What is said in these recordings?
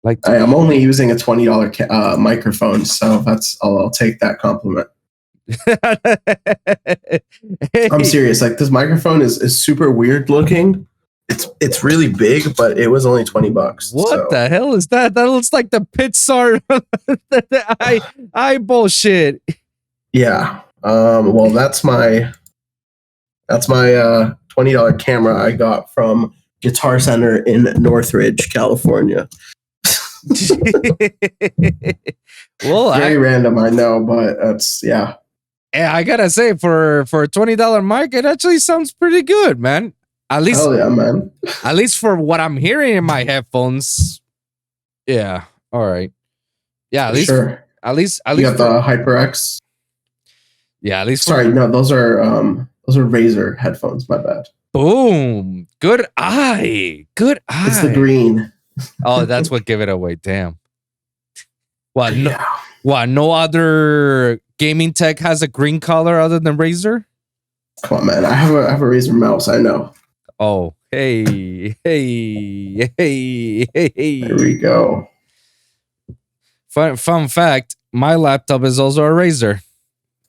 Like I'm only using a $20 microphone, so I'll take that compliment. Hey. I'm serious. Like this microphone is super weird looking. It's really big, but it was only $20. What the hell is that? That looks like the Pixar eye bullshit. Yeah. Well, that's my $20 camera I got from Guitar Center in Northridge, California. Well, very random, I know, but that's yeah. I gotta say, for a $20 mic, it actually sounds pretty good, man. At least, hell yeah, man. At least for what I'm hearing in my headphones. Yeah. All right. Yeah. At least, sure. At least you got the HyperX. Yeah. At least. Sorry, no, those are Razer headphones. My bad. Boom. Good eye. Good eye. It's the green. Oh, that's what gave it away. Damn. What? No, yeah. What? No other gaming tech has a green color other than Razer? Come on, man. I have a Razer mouse. I know. Oh, hey. There we go. Fun fact, my laptop is also a Razer.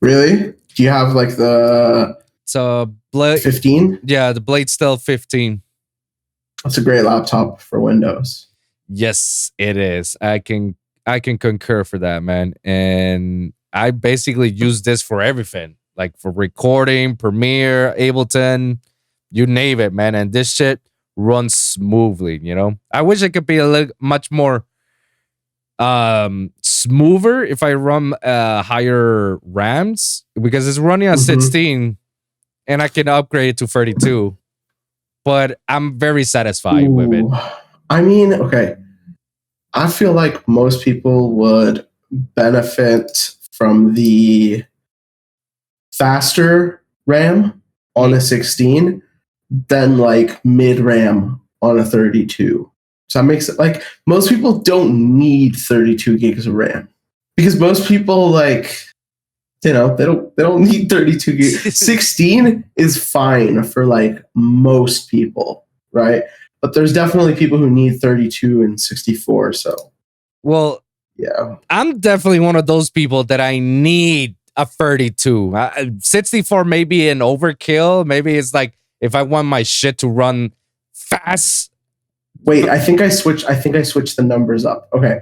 Really? Do you have like the... It's a Blade 15? Yeah, the Blade Stealth 15. That's a great laptop for Windows. Yes, it is. I can concur for that, man. And I basically use this for everything. Like for recording, Premiere, Ableton, you name it, man. And this shit runs smoothly, you know? I wish it could be a little much more smoother if I run higher RAMs, because it's running at 16 and I can upgrade it to 32. But I'm very satisfied with it. I mean, okay. I feel like most people would benefit from the faster RAM on a 16 than like mid RAM on a 32. So that makes it like most people don't need 32 gigs of RAM, because most people like, you know, they don't need 32 gigs. 16 is fine for like most people, right? But there's definitely people who need 32 and 64. So, well, yeah, I'm definitely one of those people that I need a 32. 64 may be an overkill. Maybe it's like if I want my shit to run fast. Wait, I think I switched the numbers up. Okay.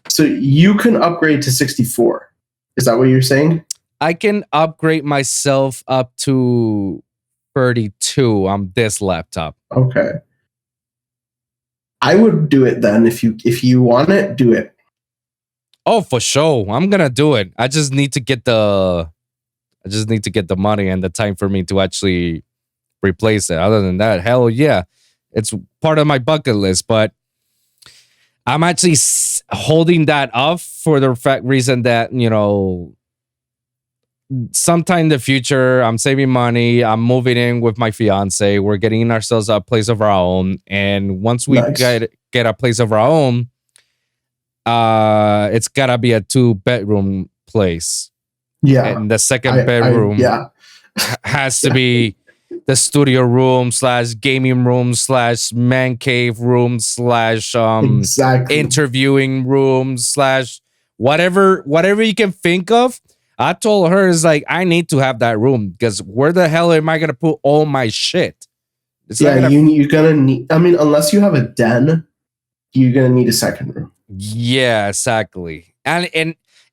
So you can upgrade to 64. Is that what you're saying? I can upgrade myself up to 32 on this laptop. Okay. I would do it then. If you want it, do it. Oh, for sure. I'm gonna do it. I just need to get the money and the time for me to actually replace it. Other than that, hell yeah. It's part of my bucket list, but I'm actually holding that off for the reason that, you know, sometime in the future, I'm saving money. I'm moving in with my fiance. We're getting ourselves a place of our own. And once we get a place of our own, it's gotta be a 2-bedroom place. Yeah. And the second bedroom has to be the studio room / gaming room / man cave room / interviewing room / whatever you can think of. I told her, it's like, I need to have that room, because where the hell am I gonna put all my shit? You're gonna need. I mean, unless you have a den, you're gonna need a second room. Yeah, exactly.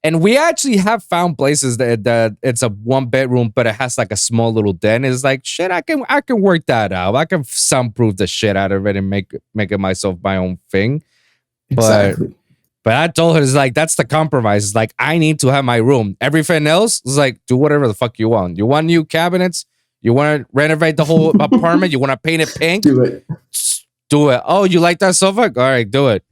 And we actually have found places that it's a 1-bedroom, but it has like a small little den. It's like, shit, I can work that out. I can soundproof the shit out of it and make it myself my own thing. Exactly. But I told her, it's like, that's the compromise. It's like, I need to have my room. Everything else is like, do whatever the fuck you want. You want new cabinets? You want to renovate the whole apartment? You want to paint it pink? Do it. Do it. Oh, you like that sofa? All right, do it.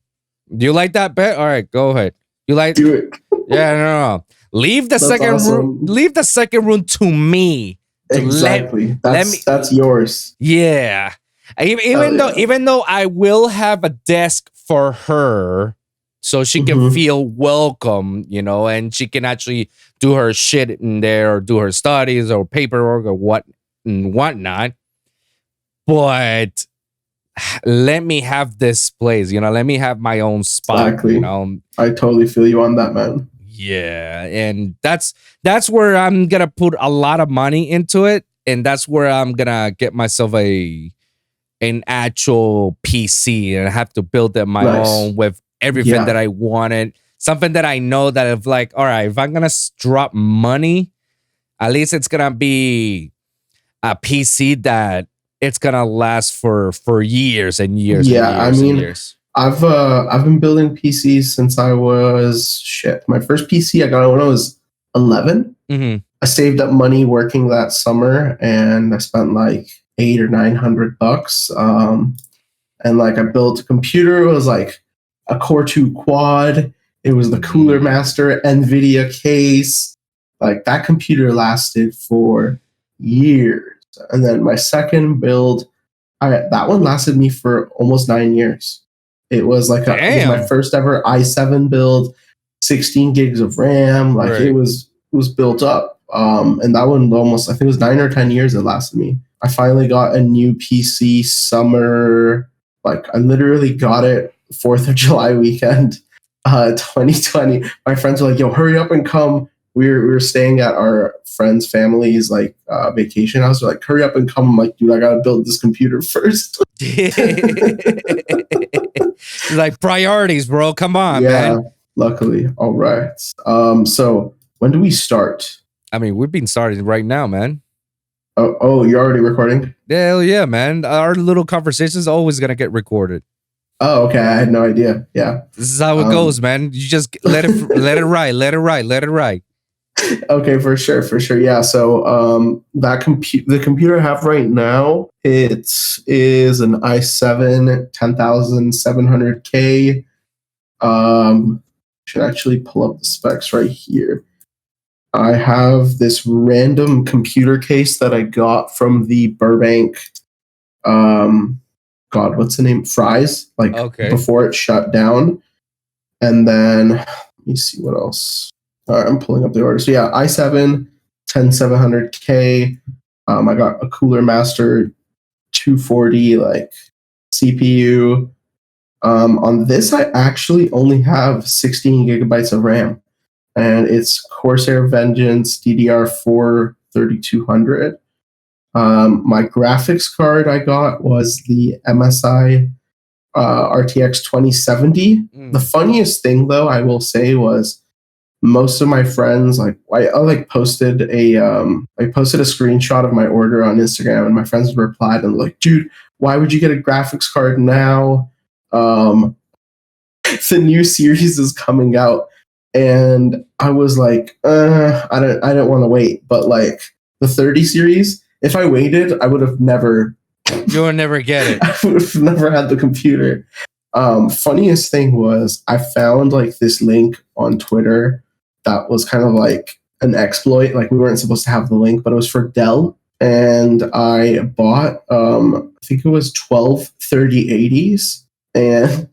Do you like that bed? All right, go ahead. You like? Do it. Yeah, no. Leave the second room. Leave the second room to me. Exactly. That's yours. Yeah. Even though I will have a desk for her, so she can feel welcome, you know, and she can actually do her shit in there, or do her studies or paperwork or whatnot. But let me have this place, let me have my own spot, Exactly. I totally feel you on that, man. Yeah, and that's where I'm gonna put a lot of money into it, and that's where I'm gonna get myself an actual PC, and I have to build it my Nice. own with everything Yeah. that I wanted. Something that I know that if like, all right, if I'm gonna drop money, at least it's gonna be a PC that it's gonna last for years and years and Yeah, years and years. I've been building PCs since I was my first PC I got when I was 11. Mm-hmm. I saved up money working that summer, and I spent like $800 or $900. And like I built a computer. It was like a Core 2 quad. It was the Cooler Master NVIDIA case. Like that computer lasted for years. And then my second build, that one lasted me for almost 9 years. It was like it was my first ever i7 build, 16 gigs of RAM. Like Right. it was built up. And that one almost, I think it was 9 or 10 years it lasted me. I finally got a new PC summer. Like I literally got it 4th of July weekend, 2020. My friends were like, "Yo, hurry up and come." We were staying at our friend's family's like vacation house. We're like, "Hurry up and come!" I'm like, "Dude, I gotta build this computer first." Like priorities, bro. Come on, man. Luckily, all right. So when do we start? I mean, we've been starting right now, man. Oh, you're already recording? Hell yeah, man. Our little conversation's always gonna get recorded. Oh, okay. I had no idea. Yeah. This is how it goes, man. You just let it ride. Okay, for sure. Yeah. So the computer I have right now, it is an i7 10700K. Should actually pull up the specs right here. I have this random computer case that I got from the Burbank, what's the name? Fry's, like before it shut down. And then let me see what else. All right, I'm pulling up the order. So yeah, i7 10700K. I got a Cooler Master 240 like CPU. On this, I actually only have 16 gigabytes of RAM. And it's Corsair Vengeance DDR4 3200. My graphics card I got was the MSI RTX 2070. The funniest thing, though, I will say, was most of my friends I posted a screenshot of my order on Instagram, and my friends replied and like, "Dude, why would you get a graphics card now? The new series is coming out." And I was like, I don't want to wait. But like the 30 series, if I waited, I would have never. You would never get it. I would have never had the computer. Funniest thing was I found like this link on Twitter that was kind of like an exploit. Like we weren't supposed to have the link, but it was for Dell. And I bought, I think it was 12 3080s. And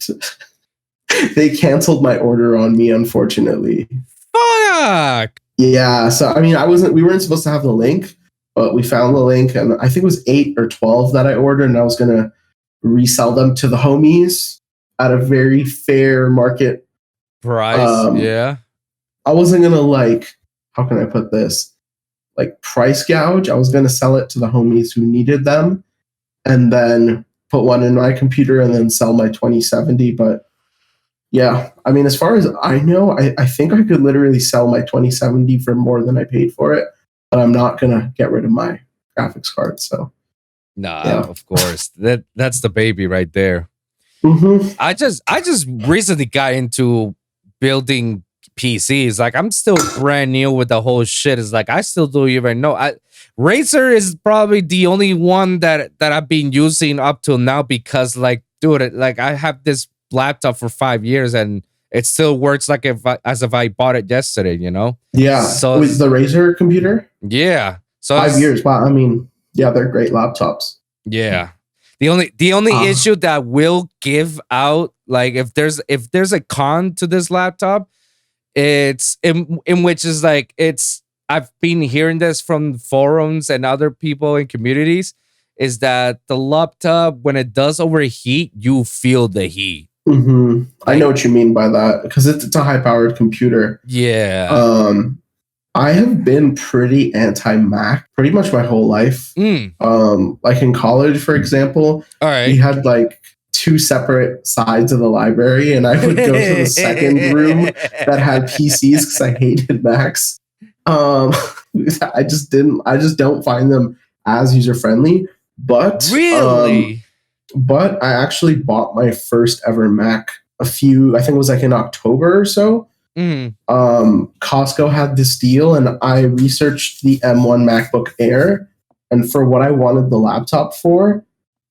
they canceled my order on me, unfortunately. Fuck. Yeah. So I mean, we weren't supposed to have the link, but we found the link, and I think it was 8 or 12 that I ordered, and I was gonna resell them to the homies at a very fair market price. Yeah. I wasn't gonna how can I put this? Like price gouge. I was gonna sell it to the homies who needed them, and then put one in my computer and then sell my 2070. But yeah, I mean, as far as I know, I think I could literally sell my 2070 for more than I paid for it, but I'm not gonna get rid of my graphics card. So, of course, that's the baby right there. Mm-hmm. I just recently got into building PCs. Like I'm still brand new with the whole shit. It's like I still don't even know. Razer is probably the only one that I've been using up till now because, like, dude, like I have this laptop for 5 years and it still works like as if I bought it yesterday, you know? Yeah. So with the Razer computer? Yeah. So 5 years. Wow. I mean, yeah, they're great laptops. Yeah. The only issue that will give out, like if there's a con to this laptop, it's in which is like I've been hearing this from forums and other people in communities. is that the laptop, when it does overheat, you feel the heat. I know what you mean by that because it's a high powered computer. Yeah. I have been pretty anti Mac pretty much my whole life. Like in college, for example, All right. we had like two separate sides of the library, and I would go to the second room that had PCs because I hated Macs. I just don't find them as user friendly. But Really? but I actually bought my first ever Mac I think it was like in October or so. Costco had this deal, and I researched the M1 MacBook Air, and for what I wanted the laptop for,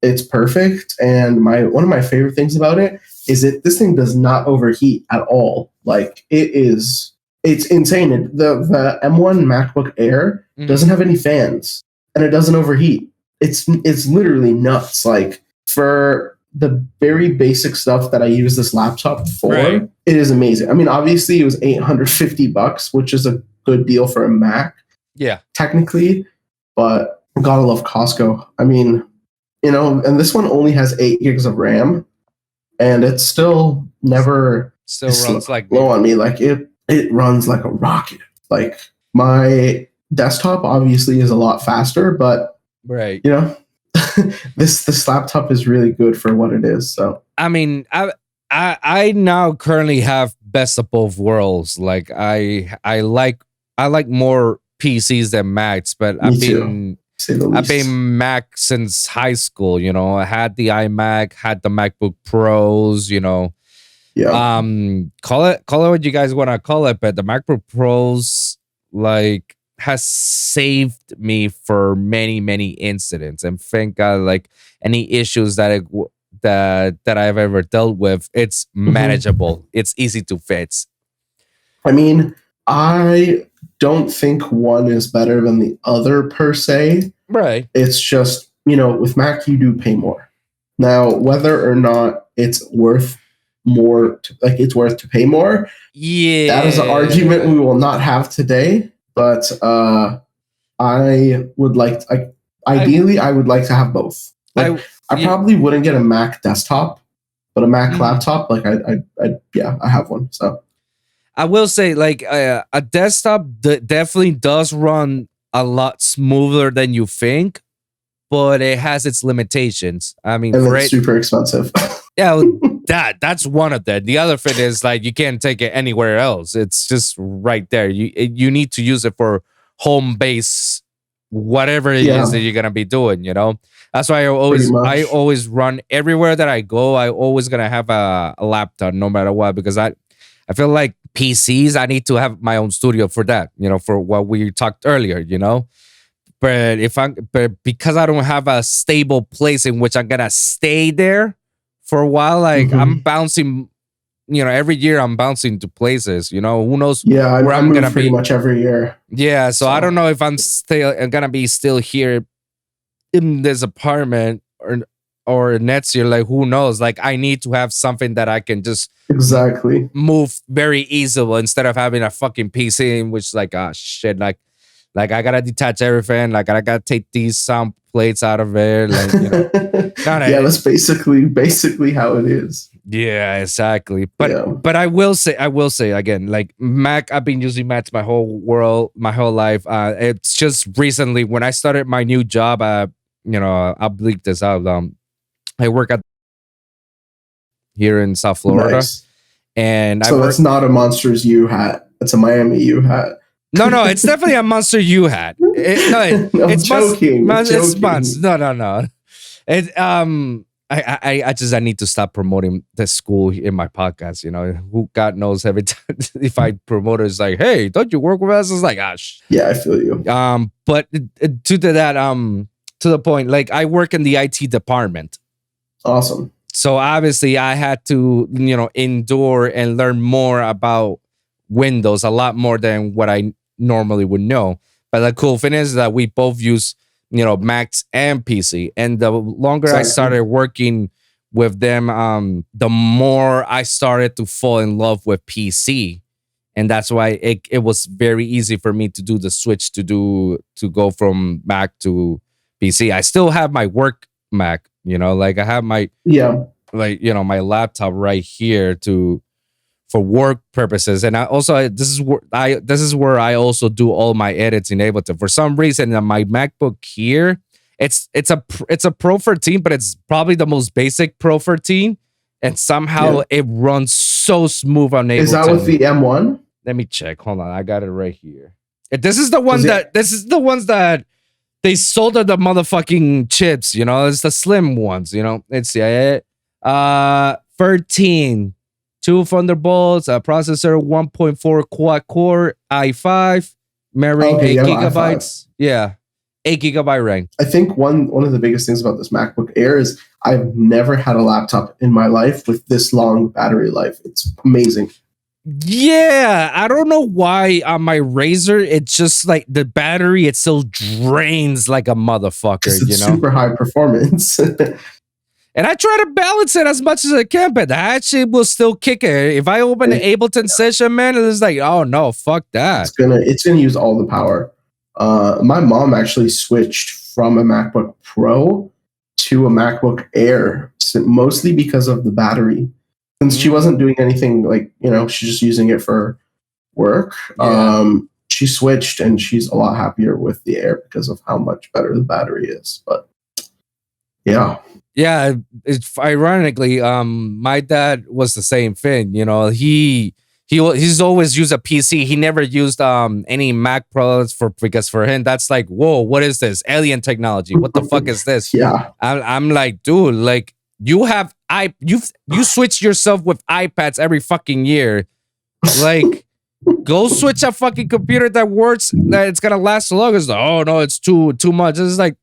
it's perfect. And one of my favorite things about it is this thing does not overheat at all. Like it's insane. The M1 MacBook Air doesn't have any fans, and it doesn't overheat. It's literally nuts. Like for the very basic stuff that I use this laptop for, it is amazing. I mean, obviously it was $850, which is a good deal for a Mac. Yeah. Technically, but gotta love Costco. I mean, and this one only has 8 gigs of RAM, and it still never runs like low on me. Like it runs like a rocket. Like my desktop obviously is a lot faster, but this laptop is really good for what it is. So I mean, I now currently have best of both worlds. Like I like more PCs than Macs, but I've been Mac since high school. I had the iMac, had the MacBook Pros. Yeah. Call it what you guys want to call it, but the MacBook Pros like has saved me for many incidents, and thank God, like any issues that I've ever dealt with, it's manageable. It's easy to fix. I mean, I don't think one is better than the other per se. Right. It's just, with Mac you do pay more. Now, whether or not it's worth more, it's worth to pay more. Yeah. That is an argument we will not have today. But I would like, ideally, I would like to have both. I probably wouldn't get a Mac desktop, but a Mac laptop, I have one. So I will say, like, a desktop definitely does run a lot smoother than you think, but it has its limitations. I mean, it's super expensive. Yeah, that's one of them. The other thing is like you can't take it anywhere else. It's just right there. You need to use it for home base, whatever it is that you're gonna be doing. That's why I always run everywhere that I go. I always gonna have a laptop no matter what, because I feel like PCs, I need to have my own studio for that. For what we talked earlier. But because I don't have a stable place in which I'm gonna stay there for a while, like I'm bouncing, every year I'm bouncing to places, who knows where I'm gonna be pretty much every year. Yeah. So I don't know if I'm gonna be still here in this apartment or next year. Like, who knows? Like, I need to have something that I can just move very easily instead of having a fucking PC in which shit, like I gotta detach everything. Like I gotta take these sound plates out of there. Like, that's basically how it is. Yeah, exactly. But I will say again, like Mac, I've been using Macs my whole life. It's just recently when I started my new job. I'll bleep this out. I work here in South Florida, and so that's not a Monsters U hat. It's a Miami U hat. No, it's definitely a Monster U hat. It's joking. It's Monster. No. I need to stop promoting the school in my podcast. Who God knows every time if I promote it, it's like, hey, don't you work with us? It's like, gosh. Yeah, I feel you. But to the point, like I work in the IT department. Awesome. So obviously I had to, endure and learn more about Windows, a lot more than what I normally would know. But the cool thing is that we both use, Macs and PC. And the longer I started working with them, the more I started to fall in love with PC. And that's why it was very easy for me to do the switch to go from Mac to PC. I still have my work Mac, you know, like I have my my laptop right here for work purposes. And I also this is where I also do all my edits in Ableton. For some reason, on my MacBook here, it's a Pro 13, but it's probably the most basic Pro 13, and somehow it runs so smooth on Ableton. Is that with the M1? Let me check. Hold on, I got it right here. This is the ones that they sold at the motherfucking chips. You know, it's the slim ones. You know, it's 13. 2 Thunderbolts, a processor, 1.4 quad core, i5, memory, 8 gigabytes. i5. Yeah, 8 gigabyte RAM. I think one of the biggest things about this MacBook Air is I've never had a laptop in my life with this long battery life. It's amazing. Yeah, I don't know why on my Razer, it's just like the battery, it still drains like a motherfucker. It's super high performance. And I try to balance it as much as I can, but that shit will still kick it. If I open an Ableton session, man, it's like, oh no, fuck that. It's gonna use all the power. My mom actually switched from a MacBook Pro to a MacBook Air, mostly because of the battery. Since she wasn't doing anything like, she's just using it for work. Yeah. She switched and she's a lot happier with the Air because of how much better the battery is. But yeah. Yeah, it's ironically, my dad was the same thing. You know, he's always used a PC. He never used any Mac products because for him that's like, whoa, what is this alien technology? What the fuck is this? Yeah, I'm like, dude, like you switch yourself with iPads every fucking year. Like, go switch a fucking computer that works, that it's gonna last so long. It's like, oh no, it's too much. It's like,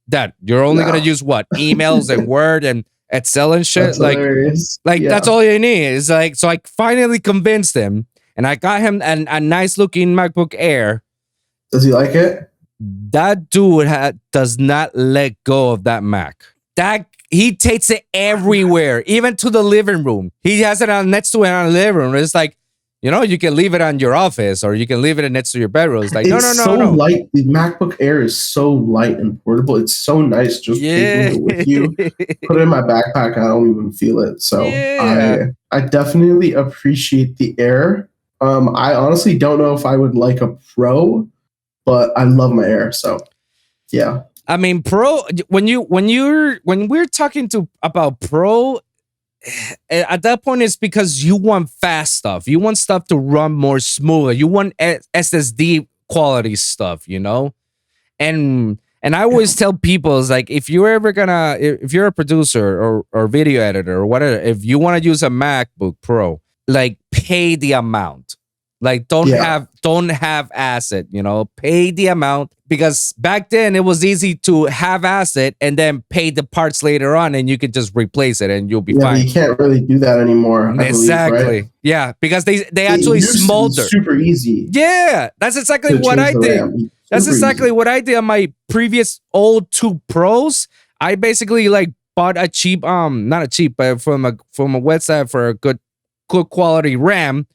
Dad, you're only gonna use what? Emails and Word and Excel and shit. That's that's all you need. It's like, so I finally convinced him, and I got him a nice looking MacBook Air. Does he like it? That dude does not let go of that Mac. He takes it everywhere, even to the living room. He has it next to it on the living room. It's like, you can leave it on your office or you can leave it next to your bedroom. It's like, no. Light. The MacBook Air is so light and portable. It's so nice just taking it with you. Put it in my backpack. I don't even feel it. So I definitely appreciate the Air. I honestly don't know if I would like a Pro, but I love my Air. So yeah. I mean, Pro, when we're talking about Pro, at that point, it's because you want fast stuff. You want stuff to run more smooth. You want SSD quality stuff, And I always tell people, it's like, if you're a producer or video editor or whatever, if you want to use a MacBook Pro, like, pay the amount. Like, don't have asset, pay the amount, because back then it was easy to have asset and then pay the parts later on and you could just replace it and you'll be fine. But you can't really do that anymore. Exactly. Believe, right? Yeah, because they actually smolder. Super easy. Yeah, that's exactly what I did. That's exactly what I did on my previous old 2 Pros. I basically bought a cheap, not a cheap, but from a website for a good quality RAM.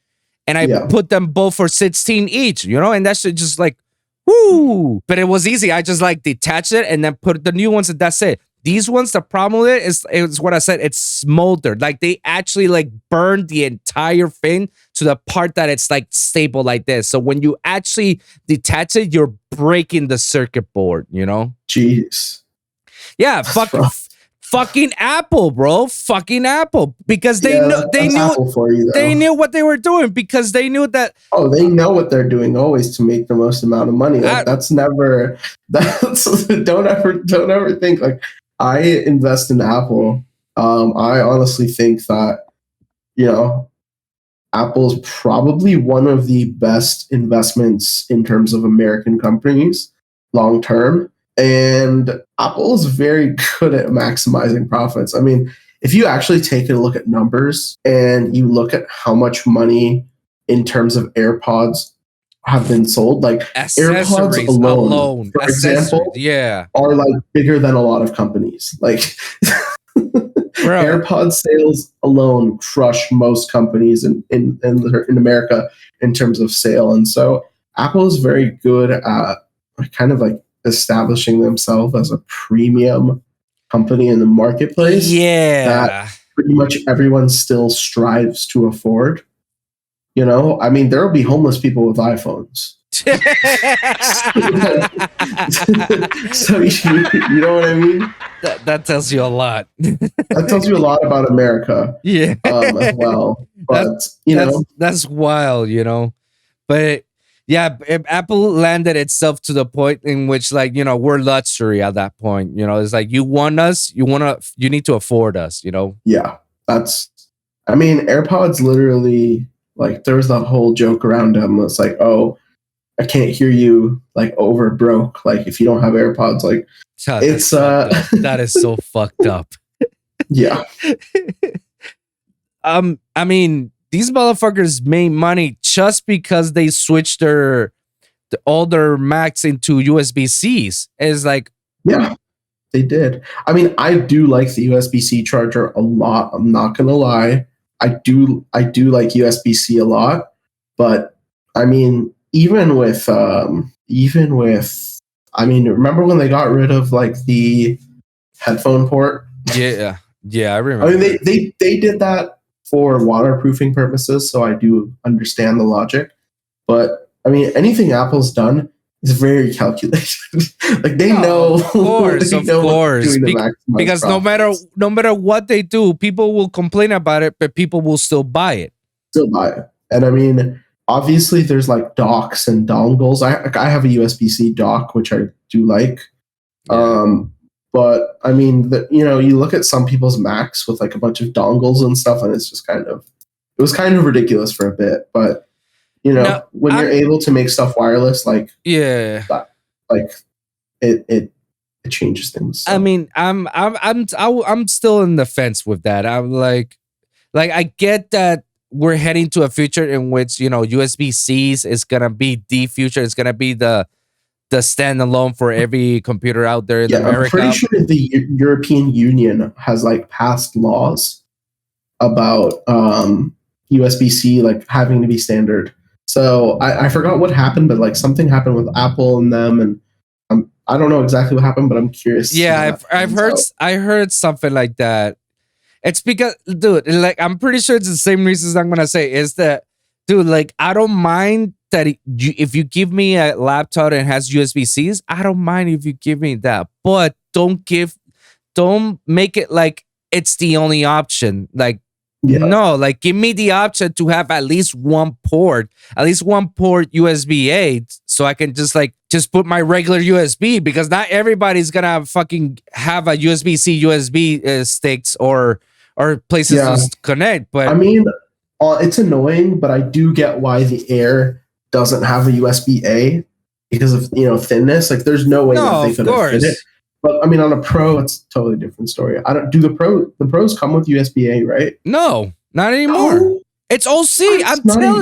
And I put them both for 16 each, and that shit just woo. But it was easy. I just detached it and then put the new ones, and that's it. These ones, the problem with it is what I said. It's smoldered. Like, they actually burned the entire thing to the part that it's stable like this. So when you actually detach it, you're breaking the circuit board. Jeez. Yeah, fucking Apple, bro. Fucking Apple. Because they knew what they were doing, because they knew that. Oh, they know what they're doing always to make the most amount of money. Don't ever think I invest in Apple. I honestly think that, Apple's probably one of the best investments in terms of American companies long term. And Apple is very good at maximizing profits. I mean, if you actually take a look at numbers and you look at how much money in terms of AirPods have been sold, AirPods alone, for example, are bigger than a lot of companies. AirPod sales alone crush most companies in America in terms of sale. And so Apple is very good at kind of establishing themselves as a premium company in the marketplace that pretty much everyone still strives to afford. You know, I mean, there will be homeless people with iPhones. So you know what I mean? That tells you a lot. That tells you a lot about America. Yeah. As well. But that's wild, you know. But yeah, Apple landed itself to the point in which, like, you know, we're luxury at that point. You know, it's like, you want us, you need to afford us, you know? Yeah. I mean, AirPods literally, like, there was that whole joke around them. It's like, oh, I can't hear you, like, over broke. Like, if you don't have AirPods, like, it's that is so fucked up. Yeah. I mean, these motherfuckers made money just because they switched all their Macs into USB-Cs. It's like, yeah, they did. I mean, I do like the USB-C charger a lot. I'm not gonna lie. I do like USB-C a lot. But I mean, even with I mean, remember when they got rid of like the headphone port? Yeah, I remember. I mean, they did that for waterproofing purposes, so I do understand the logic. But I mean, anything Apple's done is very calculated. Like, they know, of course, because no matter what they do, people will complain about it, but people will still buy it. And I mean, obviously, there's like docks and dongles. I have a USB-C dock, which I do like. Yeah. But I mean, you know, you look at some people's Macs with like a bunch of dongles and stuff, and it's just it was kind of ridiculous for a bit. But you know, when you're able to make stuff wireless, like, yeah, like it changes things. So. I mean, I'm still in the fence with that. I'm like I get that we're heading to a future in which, you know, USB-Cs is gonna be the future. It's gonna be the standalone for every computer out there in America. I'm pretty sure the European Union has like passed laws about USB-C like having to be standard. So I forgot what happened, but like something happened with Apple and them, and I don't know exactly what happened, but I'm curious. Yeah, I heard something like that. It's because, dude, like, I'm pretty sure it's the same reasons I'm gonna say is that, dude, like, I don't mind that if you give me a laptop and has USB-Cs, I don't mind if you give me that, but don't make it like it's the only option. Like, no, like, give me the option to have at least one port USB-A, so I can just put my regular USB, because not everybody's gonna fucking have a USB-C USB sticks or places to connect. But I mean, it's annoying, but I do get why the Air doesn't have a USB-A because of, you know, thinness. Like, there's no way that they could have fit it. But I mean, on a Pro, it's a totally different story. The Pros come with USB-A, right? No, not anymore. No. It's OC.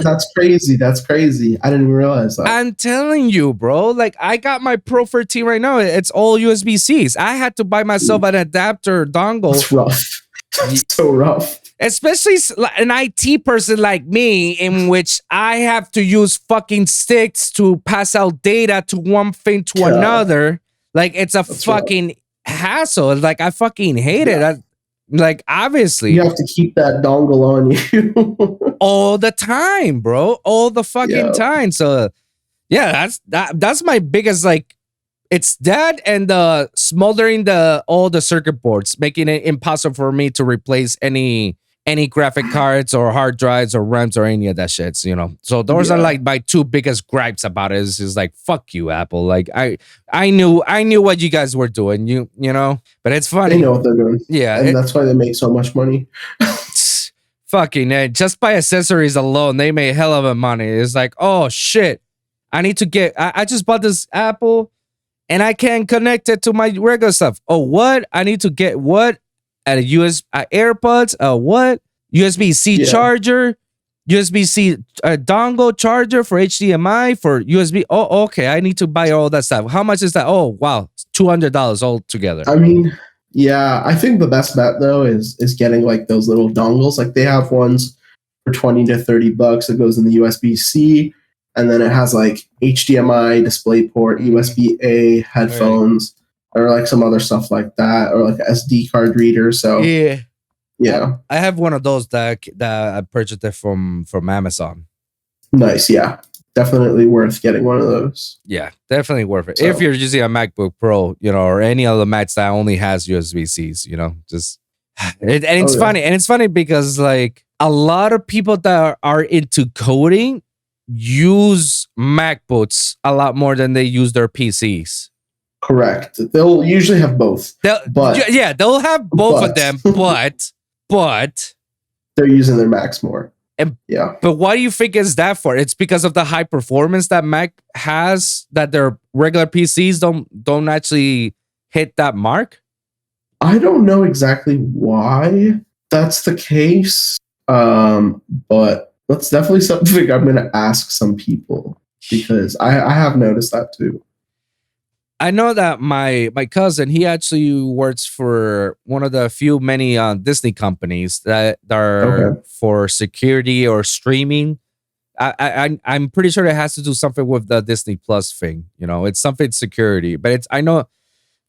That's crazy. I didn't even realize that. I'm telling you, bro. Like, I got my Pro 13 right now. It's all USB-Cs. I had to buy myself an adapter dongle. It's rough. That's so rough. Especially an IT person like me, in which I have to use fucking sticks to pass out data to one thing to another. Like, it's that's fucking hassle. Like, I fucking hate it. Like, obviously, you have to keep that dongle on you all the time, bro. All the fucking time. So, yeah, that's my biggest, like, it's that and smoldering all the circuit boards, making it impossible for me to replace any graphic cards or hard drives or RAMs or any of that shit, you know. So those are like my two biggest gripes about it. Is like, fuck you, Apple. Like, I knew what you guys were doing, you know. But it's funny. They know what they're doing. Yeah, and that's why they make so much money. Fucking just by accessories alone, they made hell of a money. It's like, oh shit, I need to get. I just bought this Apple, and I can't connect it to my regular stuff. Oh, what? I need to get what? At a AirPods, what? USB-C charger, USB-C dongle charger for HDMI, for USB. Oh, okay. I need to buy all that stuff. How much is that? Oh, wow. $200 all together. I mean, yeah, I think the best bet though is getting like those little dongles. Like, they have ones for $20 to $30 that goes in the USB-C, and then it has like HDMI, DisplayPort, USB-A, headphones, or like some other stuff like that, or like an SD card reader. So yeah, I have one of those that I purchased it from Amazon. Nice, yeah. Definitely worth getting one of those. Yeah, definitely worth it. So, if you're using a MacBook Pro, or any other Macs that only has USB-Cs, just it's funny. And it's funny because like a lot of people that are into coding use MacBooks a lot more than they use their PCs. Correct. They'll usually have both. They'll have both of them, but they're using their Macs more. But why do you think is that for? It's because of the high performance that Mac has that their regular PCs don't actually hit that mark? I don't know exactly why that's the case. But that's definitely something I'm going to ask some people because I have noticed that too. I know that my cousin, he actually works for one of the many Disney companies that are for security or streaming. I'm pretty sure it has to do something with the Disney Plus thing. It's something security, but I know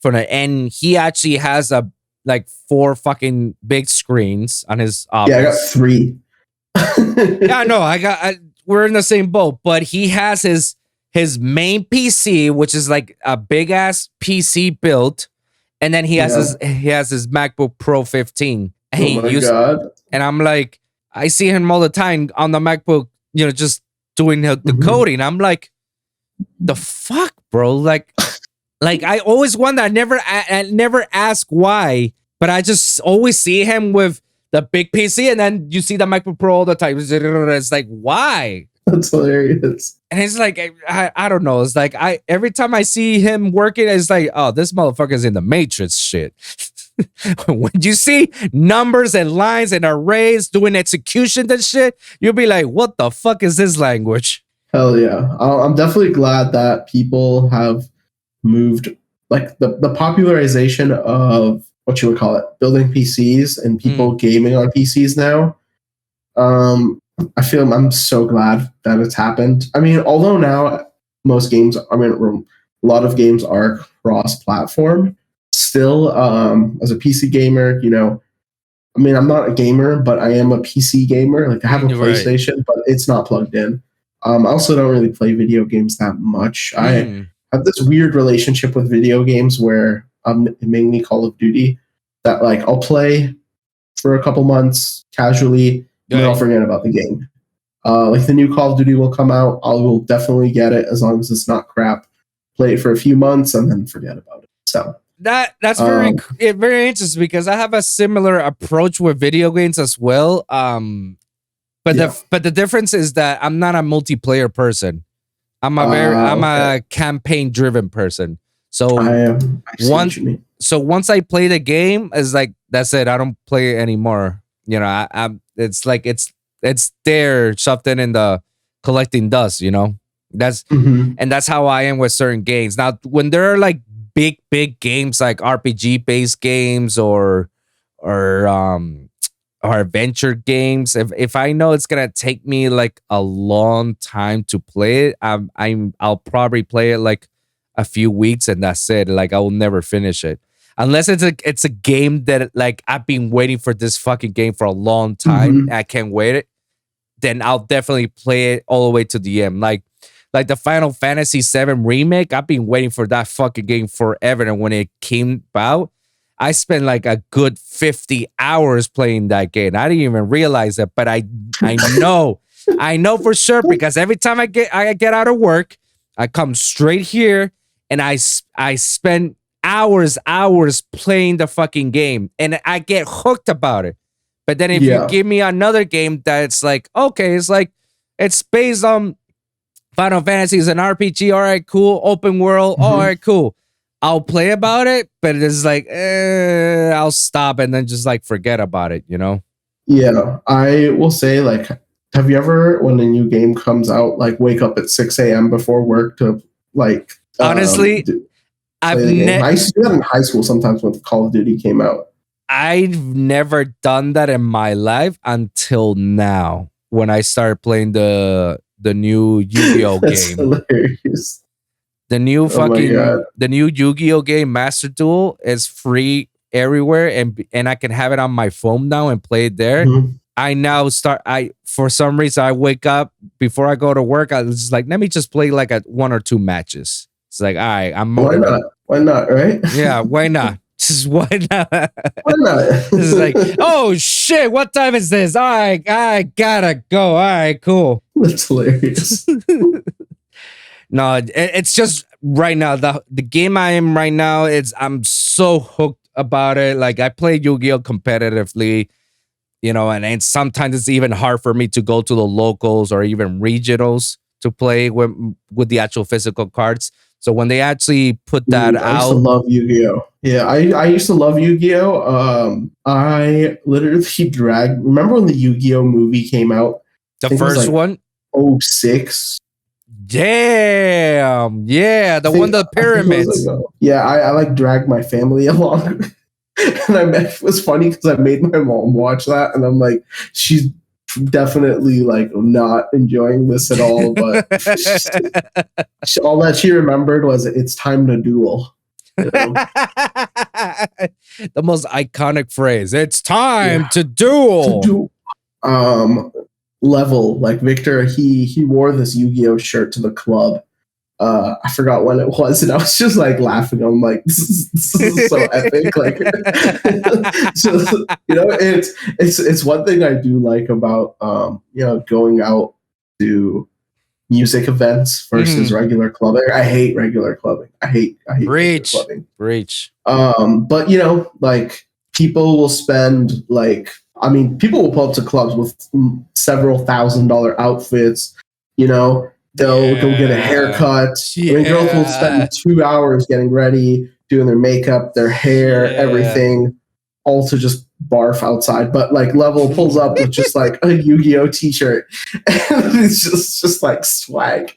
from the end he actually has like 4 fucking big screens on his office. Yeah, I got 3. Yeah, no, we're in the same boat, but he has his main PC, which is like a big ass PC built, and then he has his MacBook Pro 15. And God! And I'm like, I see him all the time on the MacBook, just doing the coding. I'm like, the fuck, bro? Like I always wonder. I never ask why, but I just always see him with the big PC, and then you see the MacBook Pro all the time. It's like, why? That's hilarious. And it's like, I don't know. It's like, every time I see him working, it's like, oh, this motherfucker's in the Matrix shit. When you see numbers and lines and arrays doing execution and shit, you'll be like, what the fuck is this language? Hell yeah. I'm definitely glad that people have moved, like the popularization of what you would call it, building PCs and people gaming on PCs now. I'm so glad that it's happened. I mean, although now most games, a lot of games are cross-platform, still, as a PC gamer, I'm not a gamer, but I am a PC gamer. Like I have a PlayStation, but it's not plugged in. I also don't really play video games that much. I have this weird relationship with video games where mainly Call of Duty that like I'll play for a couple months casually, and then I'll forget about the game. Like the new Call of Duty will come out, I will definitely get it as long as it's not crap. Play it for a few months and then forget about it. So that's very interesting because I have a similar approach with video games as well. But the difference is that I'm not a multiplayer person. I'm a campaign driven person. So once I play the game, it's like that's it. I don't play it anymore. It's like it's there something in the collecting dust. That's and that's how I am with certain games. Now, when there are like big games like RPG based games or adventure games, if I know it's gonna take me like a long time to play it, I'll probably play it like a few weeks and that's it. Like I will never finish it unless it's a game that like I've been waiting for this fucking game for a long time. And I can't wait it. Then I'll definitely play it all the way to the end. Like the Final Fantasy VII remake, I've been waiting for that fucking game forever. And when it came out, I spent like a good 50 hours playing that game. I didn't even realize it, but I know, I know for sure because every time I get out of work, I come straight here and I spend hours playing the fucking game and I get hooked about it. But then if you give me another game that's like, okay, it's like, it's based on Final Fantasy, is an RPG. All right, cool. Open world. All right, cool. I'll play about it, but it's like, I'll stop and then just like forget about it, Yeah, I will say, like, have you ever, when a new game comes out, like wake up at 6 a.m. before work to like? Honestly, I used to do that in high school sometimes when Call of Duty came out. I've never done that in my life until now when I started playing the the new Yu-Gi-Oh That's game. hilarious. The new Oh my God. the new Yu-Gi-Oh game Master Duel is free everywhere, and I can have it on my phone now and play it there. Mhm. I now start. I for some reason I wake up before I go to work. I was just like, let me just play like a 1 or 2 matches. It's like, all right, I'm Why motivated. not? Why not, right? Yeah, why not? Just why not? Why not? This is like, oh shit, what time is this? All right, I gotta go. All right, cool. That's hilarious. No, it's just right now the game I am right now. I'm so hooked about it. Like I play Yu-Gi-Oh competitively, and sometimes it's even hard for me to go to the locals or even regionals to play with the actual physical cards. So when they actually put that I used to out, love Yu-Gi-Oh. Yeah, I used to love Yu-Gi-Oh. I literally dragged. Remember when the Yu-Gi-Oh movie came out? the I think it was first like one, 06. damn, yeah, the I think- one the I think it was pyramids. like, yeah, I like dragged my family along. And it was funny because I made my mom watch that, and I'm like, she's definitely like not enjoying this at all. But all that she remembered was it's time to duel. You know? The most iconic phrase. It's time Yeah. to duel. To duel. Level like Victor, he wore this Yu-Gi-Oh shirt to the club. I forgot when it was, and I was just like laughing. I'm like, this is so epic. Like, so, it's one thing I do like about going out to music events versus regular clubbing. I hate regular clubbing. I hate regular clubbing. Breach. But like people will spend like, I mean, people will pull up to clubs with several $1,000 outfits. They'll go get a haircut. Yeah. I mean, girls will spend 2 hours getting ready, doing their makeup, their hair, everything, all to just barf outside. But like Level pulls up with just like a Yu-Gi-Oh t-shirt. And it's just like swag.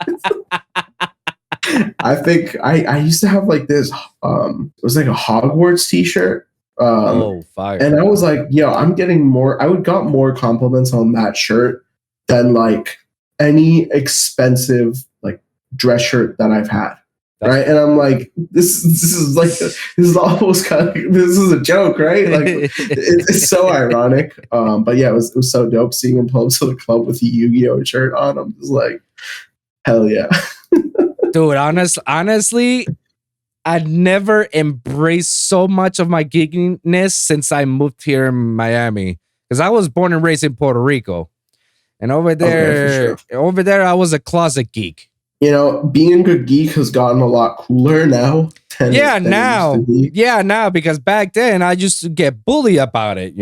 I think I used to have like this, it was like a Hogwarts t-shirt. Fire. And I was like, I got more compliments on that shirt than like any expensive like dress shirt that I've had. Right. And I'm like, this is almost kind of, this is a joke, right? Like it's so ironic. But yeah, it was so dope seeing him pull up to the club with the Yu-Gi-Oh shirt on. I'm just like, hell yeah. Dude, honestly, I'd never embraced so much of my geekiness since I moved here in Miami. Because I was born and raised in Puerto Rico. And over there, I was a closet geek. Being a geek has gotten a lot cooler now. Now, because back then I used to get bullied about it,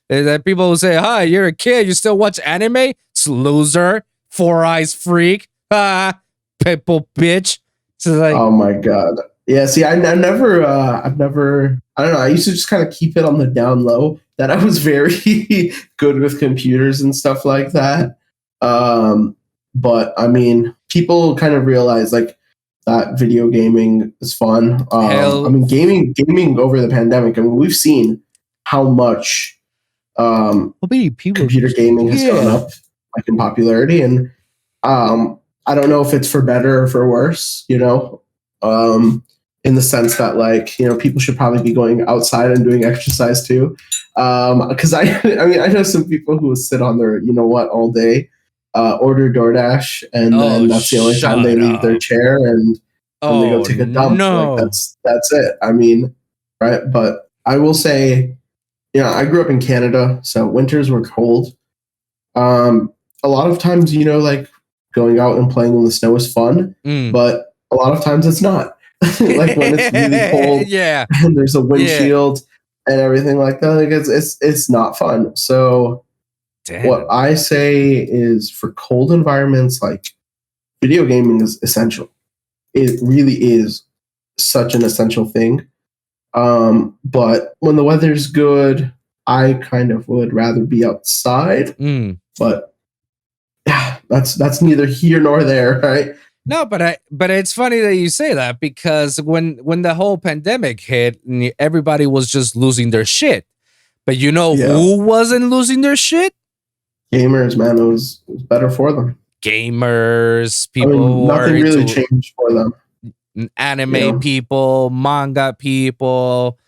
That people would say, hi, you're a kid, you still watch anime? It's loser, 4 eyes freak, pitbull bitch. So like, oh my God. Yeah, see, I've never, I don't know, I used to just kind of keep it on the down low that I was very good with computers and stuff like that. But I mean, people kind of realize like that video gaming is fun. I mean, gaming over the pandemic, I mean, we've seen how much computer gaming has gone up like in popularity. And I don't know if it's for better or for worse, in the sense that like, people should probably be going outside and doing exercise too. Because I mean, I know some people who will sit on their, all day, order DoorDash, and then that's the only time they leave their chair and they go take a dump. No. Like that's it. I mean, right. But I will say, I grew up in Canada, so winters were cold. A lot of times, like going out and playing in the snow is fun, but a lot of times it's not. Like when it's really cold, and there's a windshield and everything like that. Like it's not fun. So what I say is for cold environments, like video gaming is essential. It really is such an essential thing. But when the weather's good, I kind of would rather be outside. But yeah, that's neither here nor there, right? No, but it's funny that you say that, because when the whole pandemic hit, everybody was just losing their shit. But who wasn't losing their shit? Gamers, man, it was better for them. gamers, I people mean, who are nothing really into changed for them. anime You know? people, manga people,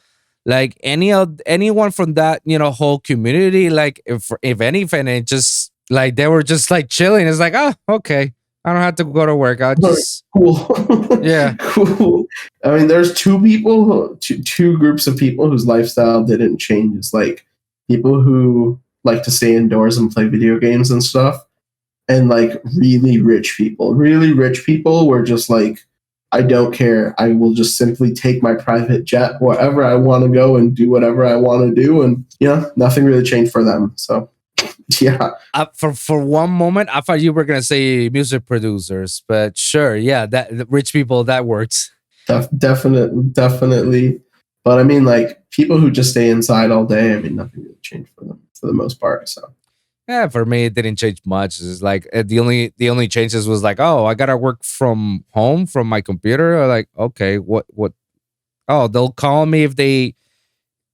like anyone from that, whole community. Like if anything, it just like they were just like chilling. It's like, oh, okay, I don't have to go to work. I'll just Cool. yeah. Cool. I mean, there's two groups of people whose lifestyle didn't change. It's like people who like to stay indoors and play video games and stuff, and like really rich people. Really rich people were just like, I don't care. I will just simply take my private jet wherever I want to go and do whatever I want to do. And nothing really changed for them. So yeah. For one moment, I thought you were gonna say music producers, but sure, yeah, that the rich people, that works. Definitely. But I mean, like people who just stay inside all day. I mean, nothing really changed for them for the most part. So Yeah, for me, it didn't change much. It's like the only changes was like, oh, I gotta work from home from my computer. Or like, okay, what? Oh, they'll call me if they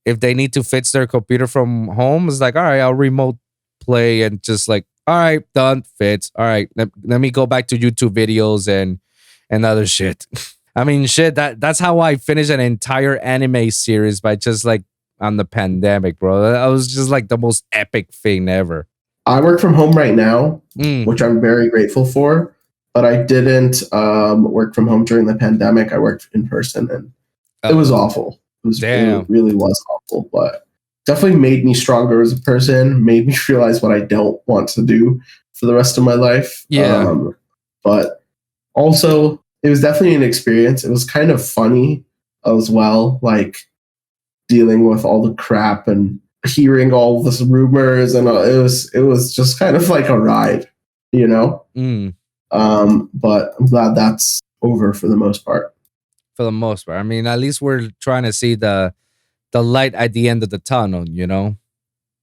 need to fix their computer from home. It's like, all right, I'll remote play and just like, all right, done, fits. All right, let me go back to YouTube videos and other shit. I mean, shit. That's how I finished an entire anime series by just like on the pandemic, bro. That was just like the most epic thing ever. I work from home right now, Mm. which I'm very grateful for. But I didn't work from home during the pandemic. I worked in person, and it was awful. It really was awful, but definitely made me stronger as a person. Made me realize what I don't want to do for the rest of my life. Yeah. But also, it was definitely an experience. It was kind of funny as well, like dealing with all the crap and hearing all this rumors, and it was just kind of like a ride, you know. Mm. But I'm glad that's over for the most part. For the most part, I mean, at least we're trying to see the light at the end of the tunnel.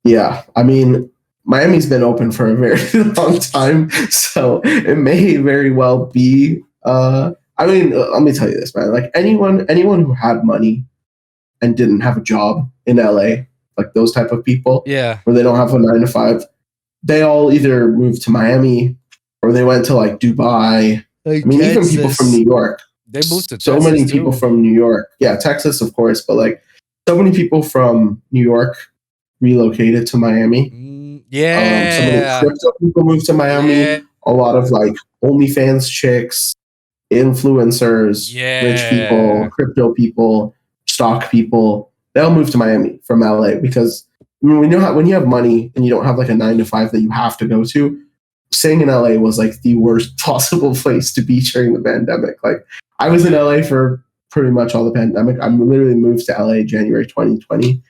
Yeah, I mean, Miami's been open for a very long time, so it may very well be. I mean, let me tell you this, man. Like anyone who had money and didn't have a job in LA, like those type of people, Yeah. where they don't have a 9 to 5, they all either moved to Miami or they went to like Dubai. Like I mean, even people from New York. They moved to so Texas many people too. from New York. Yeah, Texas, of course, but like so many people from New York relocated to Miami. Yeah. So many crypto people moved to Miami. Yeah. A lot of like OnlyFans chicks, influencers, rich people, crypto people, stock people. They all moved to Miami from LA because I mean, when you have money and you don't have like a 9 to 5 that you have to go to, staying in LA was like the worst possible place to be during the pandemic. Like I was in LA for pretty much all the pandemic. I literally moved to LA January 2020,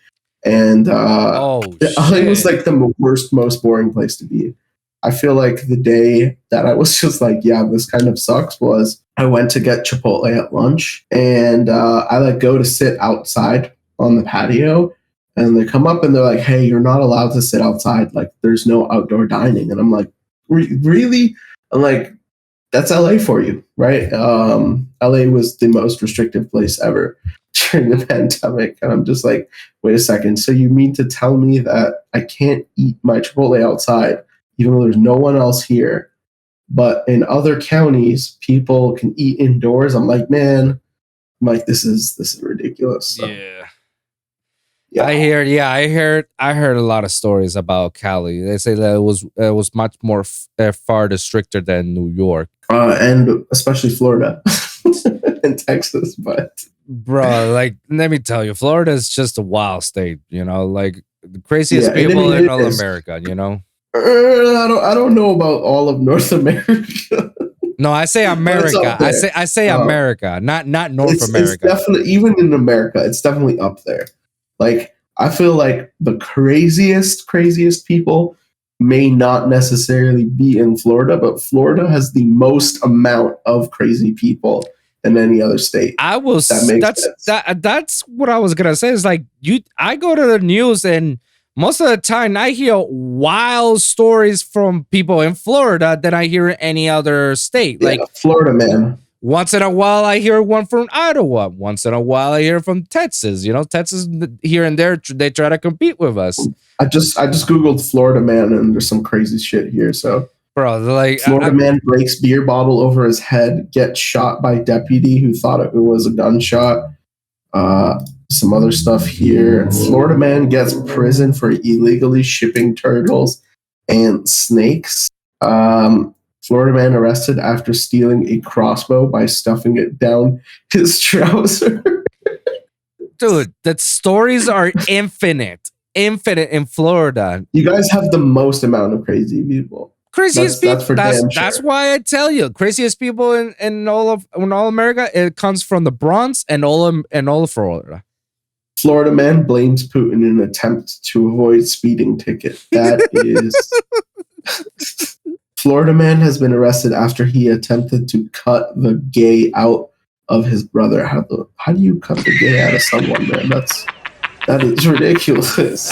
and LA was like the worst, most boring place to be. I feel like the day that I was just like, yeah, this kind of sucks, was I went to get Chipotle at lunch, and I like go to sit outside on the patio, and they come up and they're like, hey, you're not allowed to sit outside. Like there's no outdoor dining. And I'm like, really? I'm like, that's LA for you, right? LA was the most restrictive place ever during the pandemic. And I'm just like, wait a second. So you mean to tell me that I can't eat my Chipotle outside, even though there's no one else here, but in other counties, people can eat indoors? I'm like, man, this is ridiculous. So, yeah. I heard a lot of stories about Cali. They say that it was much more far stricter than New York, and especially Florida and Texas. But bro, like let me tell you, Florida is just a wild state. Like the craziest people in all America. I don't know about all of North America. No, I say America. I say America, not North America. It's definitely, even in America, it's definitely up there. Like I feel like the craziest people may not necessarily be in Florida, but Florida has the most amount of crazy people than any other state. That's what I was gonna say. Is like I go to the news and most of the time I hear wild stories from people in Florida than I hear in any other state. Yeah, like Florida, man. Once in a while, I hear one from Ottawa. Once in a while, I hear from Texas. Texas here and there, they try to compete with us. I just Googled Florida man, and there's some crazy shit here. So bro. Like, Florida man breaks beer bottle over his head, gets shot by deputy who thought it was a gunshot. Some other stuff here. Florida man gets prison for illegally shipping turtles and snakes. Florida man arrested after stealing a crossbow by stuffing it down his trouser. dude, the stories are infinite in Florida. You guys have the most amount of crazy people. Craziest people. That's That's why I tell you, craziest people in all America. It comes from the Bronx and all of Florida. Florida man blames Putin in an attempt to avoid speeding ticket. That is. Florida man has been arrested after he attempted to cut the gay out of his brother. How do you cut the gay out of someone, man? That is ridiculous.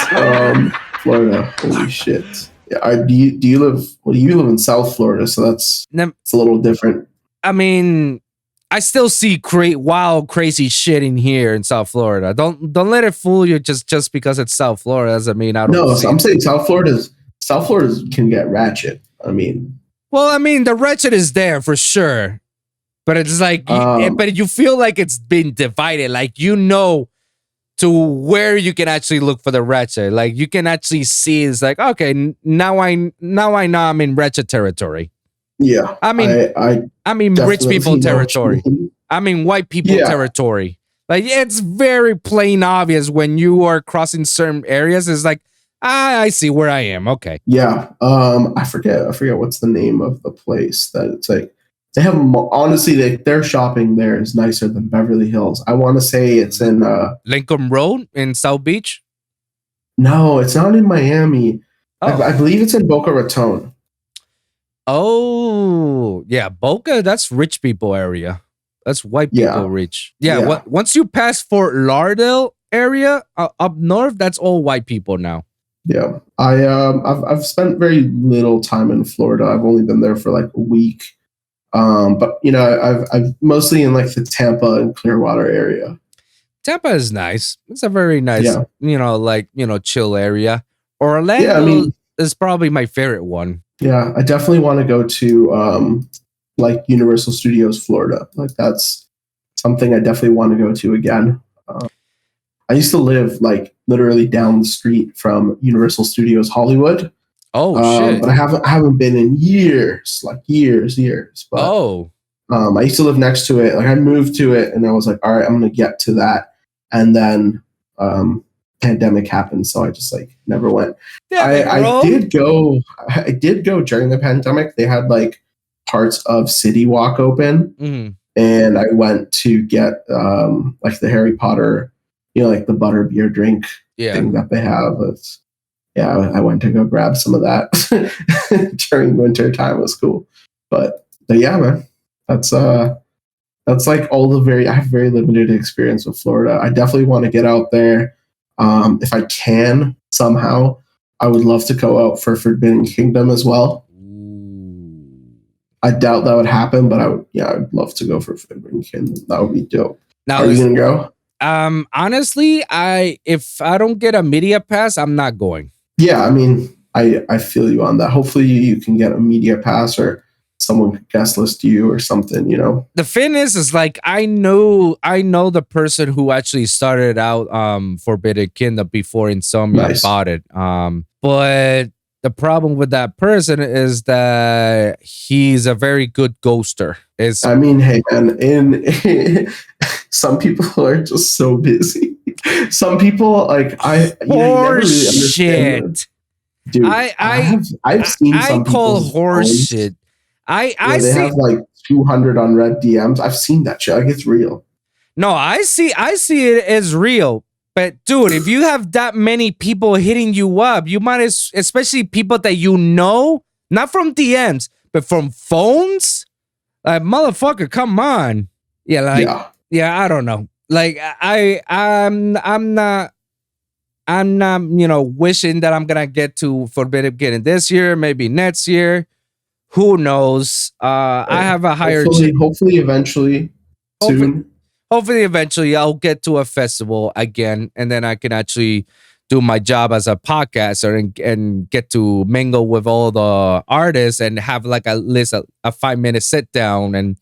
Florida, holy shit. Yeah, do you live? Well, you live in South Florida, so it's a little different. I mean, I still see wild, crazy shit in here in South Florida. Don't let it fool you just because it's South Florida doesn't mean I don't. No, I'm saying South Florida can get ratchet. I mean, the ratchet is there for sure, but it's like, but you feel like it's been divided. Like, to where you can actually look for the ratchet. Like, you can actually see it's like, okay, now I know I'm in ratchet territory. Yeah. I mean rich people territory. I mean white people territory. Like, it's very plain obvious when you are crossing certain areas. It's like, I see where I am. Okay. Yeah. I forget what's the name of the place that it's like. They have, honestly, their shopping there is nicer than Beverly Hills. I want to say it's in Lincoln Road in South Beach. No, it's not in Miami. Oh. I believe it's in Boca Raton. Oh, yeah, Boca. That's rich people area. That's white people rich. Yeah. Once you pass Fort Lauderdale area up north, that's all white people now. Yeah, I've spent very little time in Florida. I've only been there for like a week. But I've mostly in like the Tampa and Clearwater area. Tampa is nice. It's a very nice, chill area. Orlando is probably my favorite one. Yeah, I definitely want to go to like Universal Studios Florida. Like, that's something I definitely want to go to again. I used to live like literally down the street from Universal Studios Hollywood. Oh shit! But I haven't been in years, like years. But, I used to live next to it. Like, I moved to it, and I was like, all right, I'm gonna get to that. And then pandemic happened, so I just like never went. I did go during the pandemic. They had like parts of City Walk open, and I went to get like the Harry Potter, like the butterbeer drink thing that they have. I went to go grab some of that during winter time. It was cool. But yeah, man, that's like I have very limited experience with Florida. I definitely want to get out there. If I can somehow, I would love to go out for Forbidden Kingdom as well. I doubt that would happen, but I'd love to go for Forbidden Kingdom. That would be dope. Now, are you gonna go? Honestly, if I don't get a media pass, I'm not going. Yeah, I mean, I feel you on that. Hopefully you can get a media pass or someone could guest list you or something, The thing is like, I know the person who actually started out Forbidden Kingdom before Insomnia bought it. But the problem with that person is that he's a very good ghoster. I mean, hey man, some people are just so busy. Some people like never really shit. Dude, I've seen some call horse shit. I they have like 200 unread DMs. I've seen that shit. Like, it's real. No, I see it as real. But dude, if you have that many people hitting you up, you might, especially people that not from DMs, but from phones. Like, motherfucker, come on. Yeah, I don't know. Like, I'm not, wishing that I'm gonna get to Forbidden Kingdom this year, maybe next year. Who knows? I have a higher hopefully eventually soon. Hopefully eventually I'll get to a festival again, and then I can actually do my job as a podcaster and get to mingle with all the artists and have like at least a 5 minute sit down and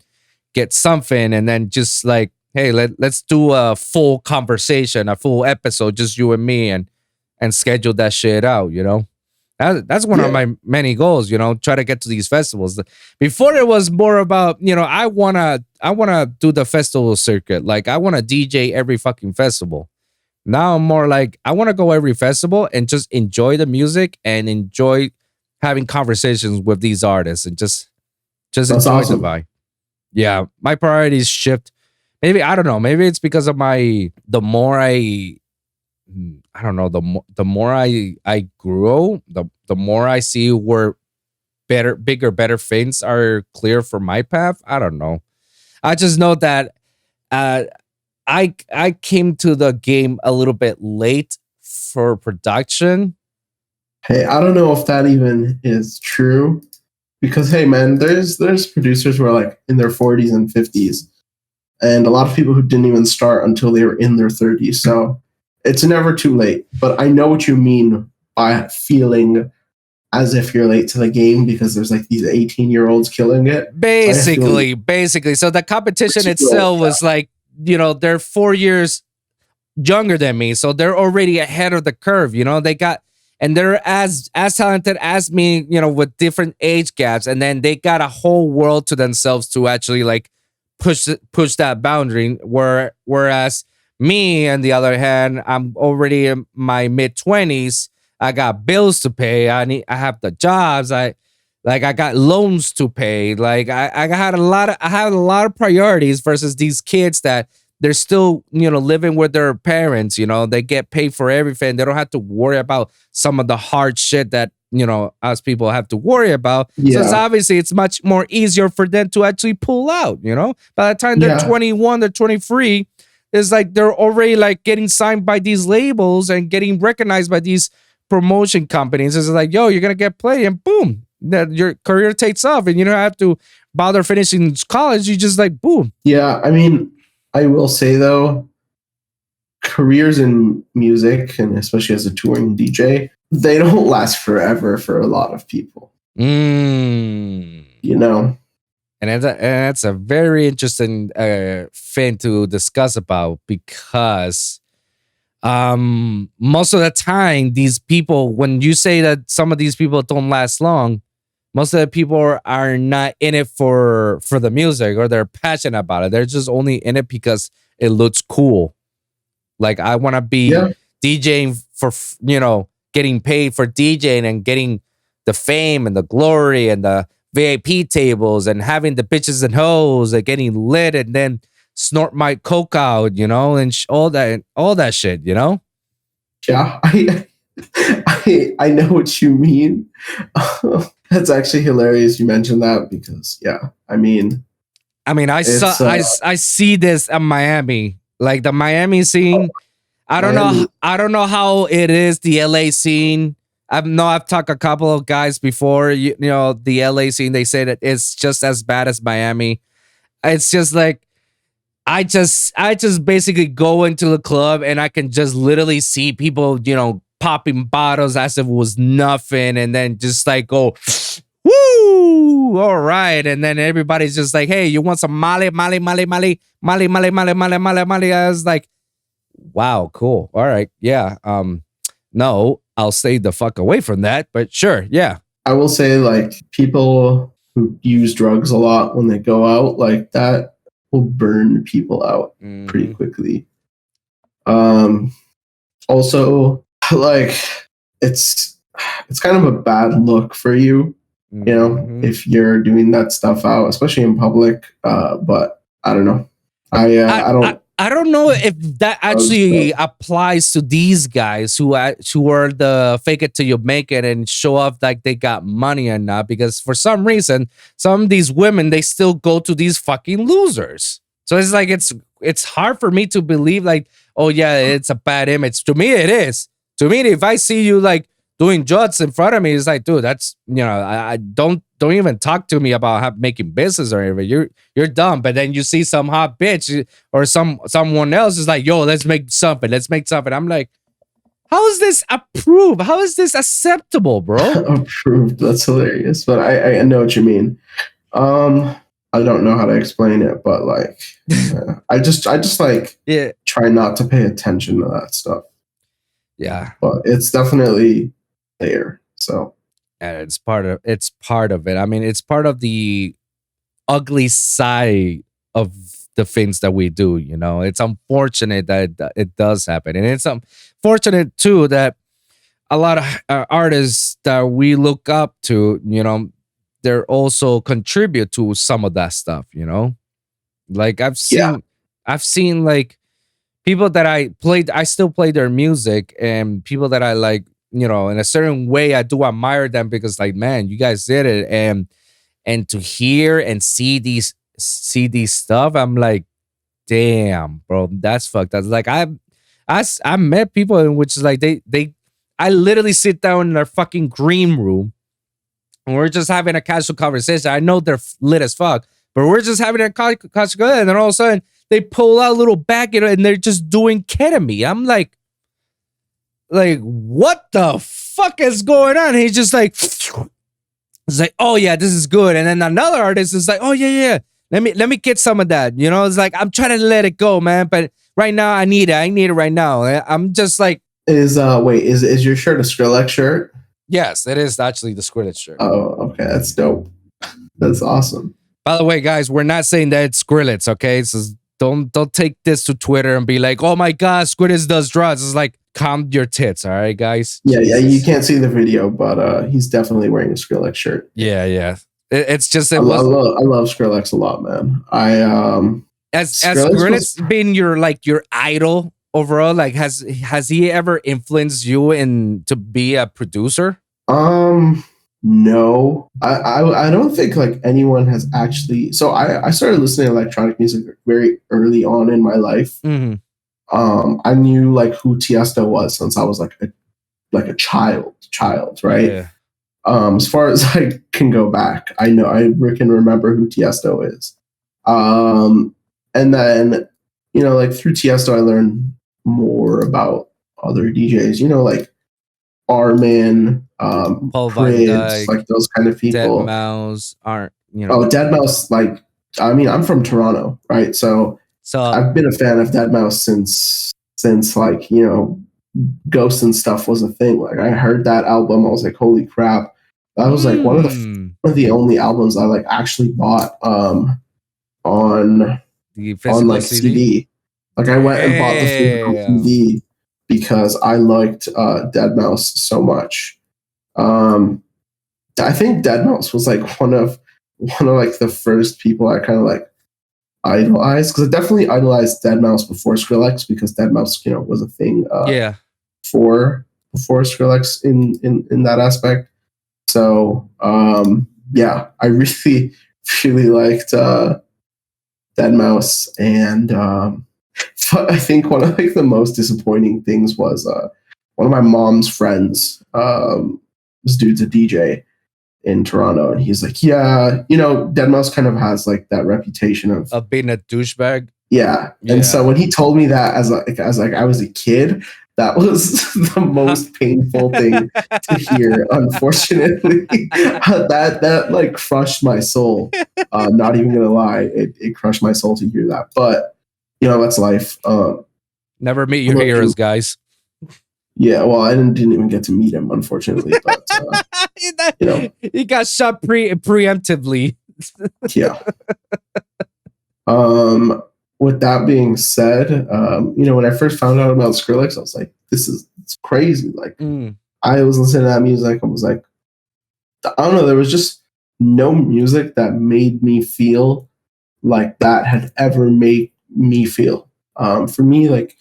get something, and then just like, hey, let's do a full conversation, a full episode, just you and me, and schedule that shit out, you know? That's one of my many goals, you know, try to get to these festivals. Before it was more about, you know, I wanna do the festival circuit. Like I wanna DJ every fucking festival. Now I'm more like I wanna go every festival and just enjoy the music and enjoy having conversations with these artists and just That's enjoy awesome. the vibe. Yeah, my priorities shift. Maybe I don't know. Maybe it's because of the more I don't know, the more I grow, the more I see where bigger, better things are clear for my path. I don't know. I just know that uh, I came to the game a little bit late for production. Hey, I don't know if that even is true, because hey, man, there's producers who are like in their 40s and 50s, and a lot of people who didn't even start until they were in their 30s. So it's never too late. But I know what you mean by feeling as if you're late to the game because there's like these 18-year-olds killing it. Basically. So the competition itself was like, you know, they're 4 years younger than me, so they're already ahead of the curve. You know, and they're as talented as me, you know, with different age gaps, and then they got a whole world to themselves to actually like push that boundary. Whereas me, on the other hand, I'm already in my mid-20s. I got bills to pay. I have the jobs. I got loans to pay. Like I had a lot of priorities versus these kids that they're still, you know, living with their parents. You know, they get paid for everything. They don't have to worry about some of the hard shit that, you know, us people have to worry about. So it's much more easier for them to actually pull out. You know, by the time they're 21, they're 23. It's like they're already like getting signed by these labels and getting recognized by these promotion companies. It's like, yo, you're gonna get played, and boom, your career takes off, and you don't have to bother finishing college. You just like boom. Yeah, I mean, I will say though, careers in music, and especially as a touring DJ, they don't last forever for a lot of people. You know. And that's a very interesting thing to discuss about, because most of the time, these people, when you say that some of these people don't last long, most of the people are not in it for the music, or they're passionate about it. They're just only in it because it looks cool. Like I want to be DJing for, you know, getting paid for DJing and getting the fame and the glory and the VIP tables and having the bitches and hoes and getting lit and then snort my coke out, you know, and all that shit, you know? Yeah, I know what you mean. That's actually hilarious you mentioned that, because I mean I see this in Miami, like the Miami scene. I don't know how it is the LA scene. I've talked to a couple of guys before. You know, the LA scene, they say that it's just as bad as Miami. It's just like I just basically go into the club and I can just literally see people, you know, popping bottles as if it was nothing, and then just like go, woo, all right, and then everybody's just like, hey, you want some Mali? I was like, wow, cool, all right, yeah, no, I'll stay the fuck away from that, but sure, yeah. I will say, like, people who use drugs a lot when they go out, like, that will burn people out pretty quickly. Also, like, it's kind of a bad look for you, you know, if you're doing that stuff out, especially in public. But I don't know. I don't know if that actually applies to these guys who are the fake it till you make it and show off like they got money or not, because for some reason, some of these women, they still go to these fucking losers. So it's like, it's hard for me to believe like, oh yeah, it's a bad image. To me, it is. To me, if I see you like doing drugs in front of me, it's like, dude, that's, you know, I don't even talk to me about making business or anything. You're dumb. But then you see some hot bitch or someone else is like, yo, let's make something. I'm like, How is this approved? How is this acceptable, bro? Approved. That's hilarious. But I know what you mean. I don't know how to explain it, but like, I just like Yeah. try not to pay attention to that stuff. Yeah. But it's definitely there. So And it's part of it. I mean, it's part of the ugly side of the things that we do, you know. It's unfortunate that it does happen. And it's unfortunate too that a lot of artists that we look up to, you know, they're also contribute to some of that stuff, you know. Like I've seen like people that I still play their music, and people that I like, you know, in a certain way I do admire them because like, man, you guys did it. And to hear and see these stuff, I'm like, damn, bro, that's fucked. That's like I met people in which is like I literally sit down in their fucking green room and we're just having a casual conversation. I know they're lit as fuck, but we're just having a casual conversation, and then all of a sudden they pull out a little bag, you know, and they're just doing ketamine. I'm like, what the fuck is going on? And he's just like, it's like, oh yeah, this is good. And then another artist is like, oh yeah. Let me get some of that. You know, it's like I'm trying to let it go, man. But right now I need it right now. I'm just like, is your shirt a Skrillex shirt? yes, it is actually the Skrillex shirt. Oh, okay, that's dope. That's awesome. By the way, guys, we're not saying that it's Skrillex, okay? So don't take this to Twitter and be like, oh my god, Skrillex does drugs. It's like, calm your tits, all right, guys? Yeah, you can't see the video, but he's definitely wearing a Skrillex shirt. Yeah. It's just I love Skrillex a lot, man. Has Skrillex been your idol overall? Like, has he ever influenced you to be a producer? No, I don't think like anyone has actually. So I started listening to electronic music very early on in my life. Mm-hmm. I knew like who Tiesto was since I was like a child, right? Yeah. As far as I can go back, I can remember who Tiesto is. And then, you know, like through Tiesto, I learned more about other DJs, you know, like Armin, Cribs, like those kind of people. Deadmau5 aren't, you know. Oh, Deadmau5, like, I mean, I'm from Toronto, right? So I've been a fan of Deadmau5 since like, you know, Ghost and stuff was a thing. Like I heard that album, I was like, holy crap. That was like one of the only albums I like actually bought on like CD. Like I went and bought the physical CD because I liked Deadmau5 so much. I think Deadmau5 was like one of like the first people I kind of like idolized, because I definitely idolized Deadmau5 before Skrillex, because Deadmau5, you know, was a thing before Skrillex in that aspect. So yeah, I really liked Deadmau5, and I think one of like the most disappointing things was one of my mom's friends, this dude's a DJ in Toronto, and he's like, yeah, you know, Deadmau5 kind of has like that reputation of being a douchebag. Yeah. And so when he told me that as I was a kid, that was the most painful thing to hear. Unfortunately, that like crushed my soul. Not even gonna lie, it crushed my soul to hear that. But you know, that's life. Never meet your heroes, guys. Yeah, well, I didn't even get to meet him, unfortunately. But you know, he got shot preemptively. Yeah. With that being said, you know, when I first found out about Skrillex, I was like, it's crazy. Like, I was listening to that music. I was like, I don't know. There was just no music that made me feel like that had ever made me feel. For me, like,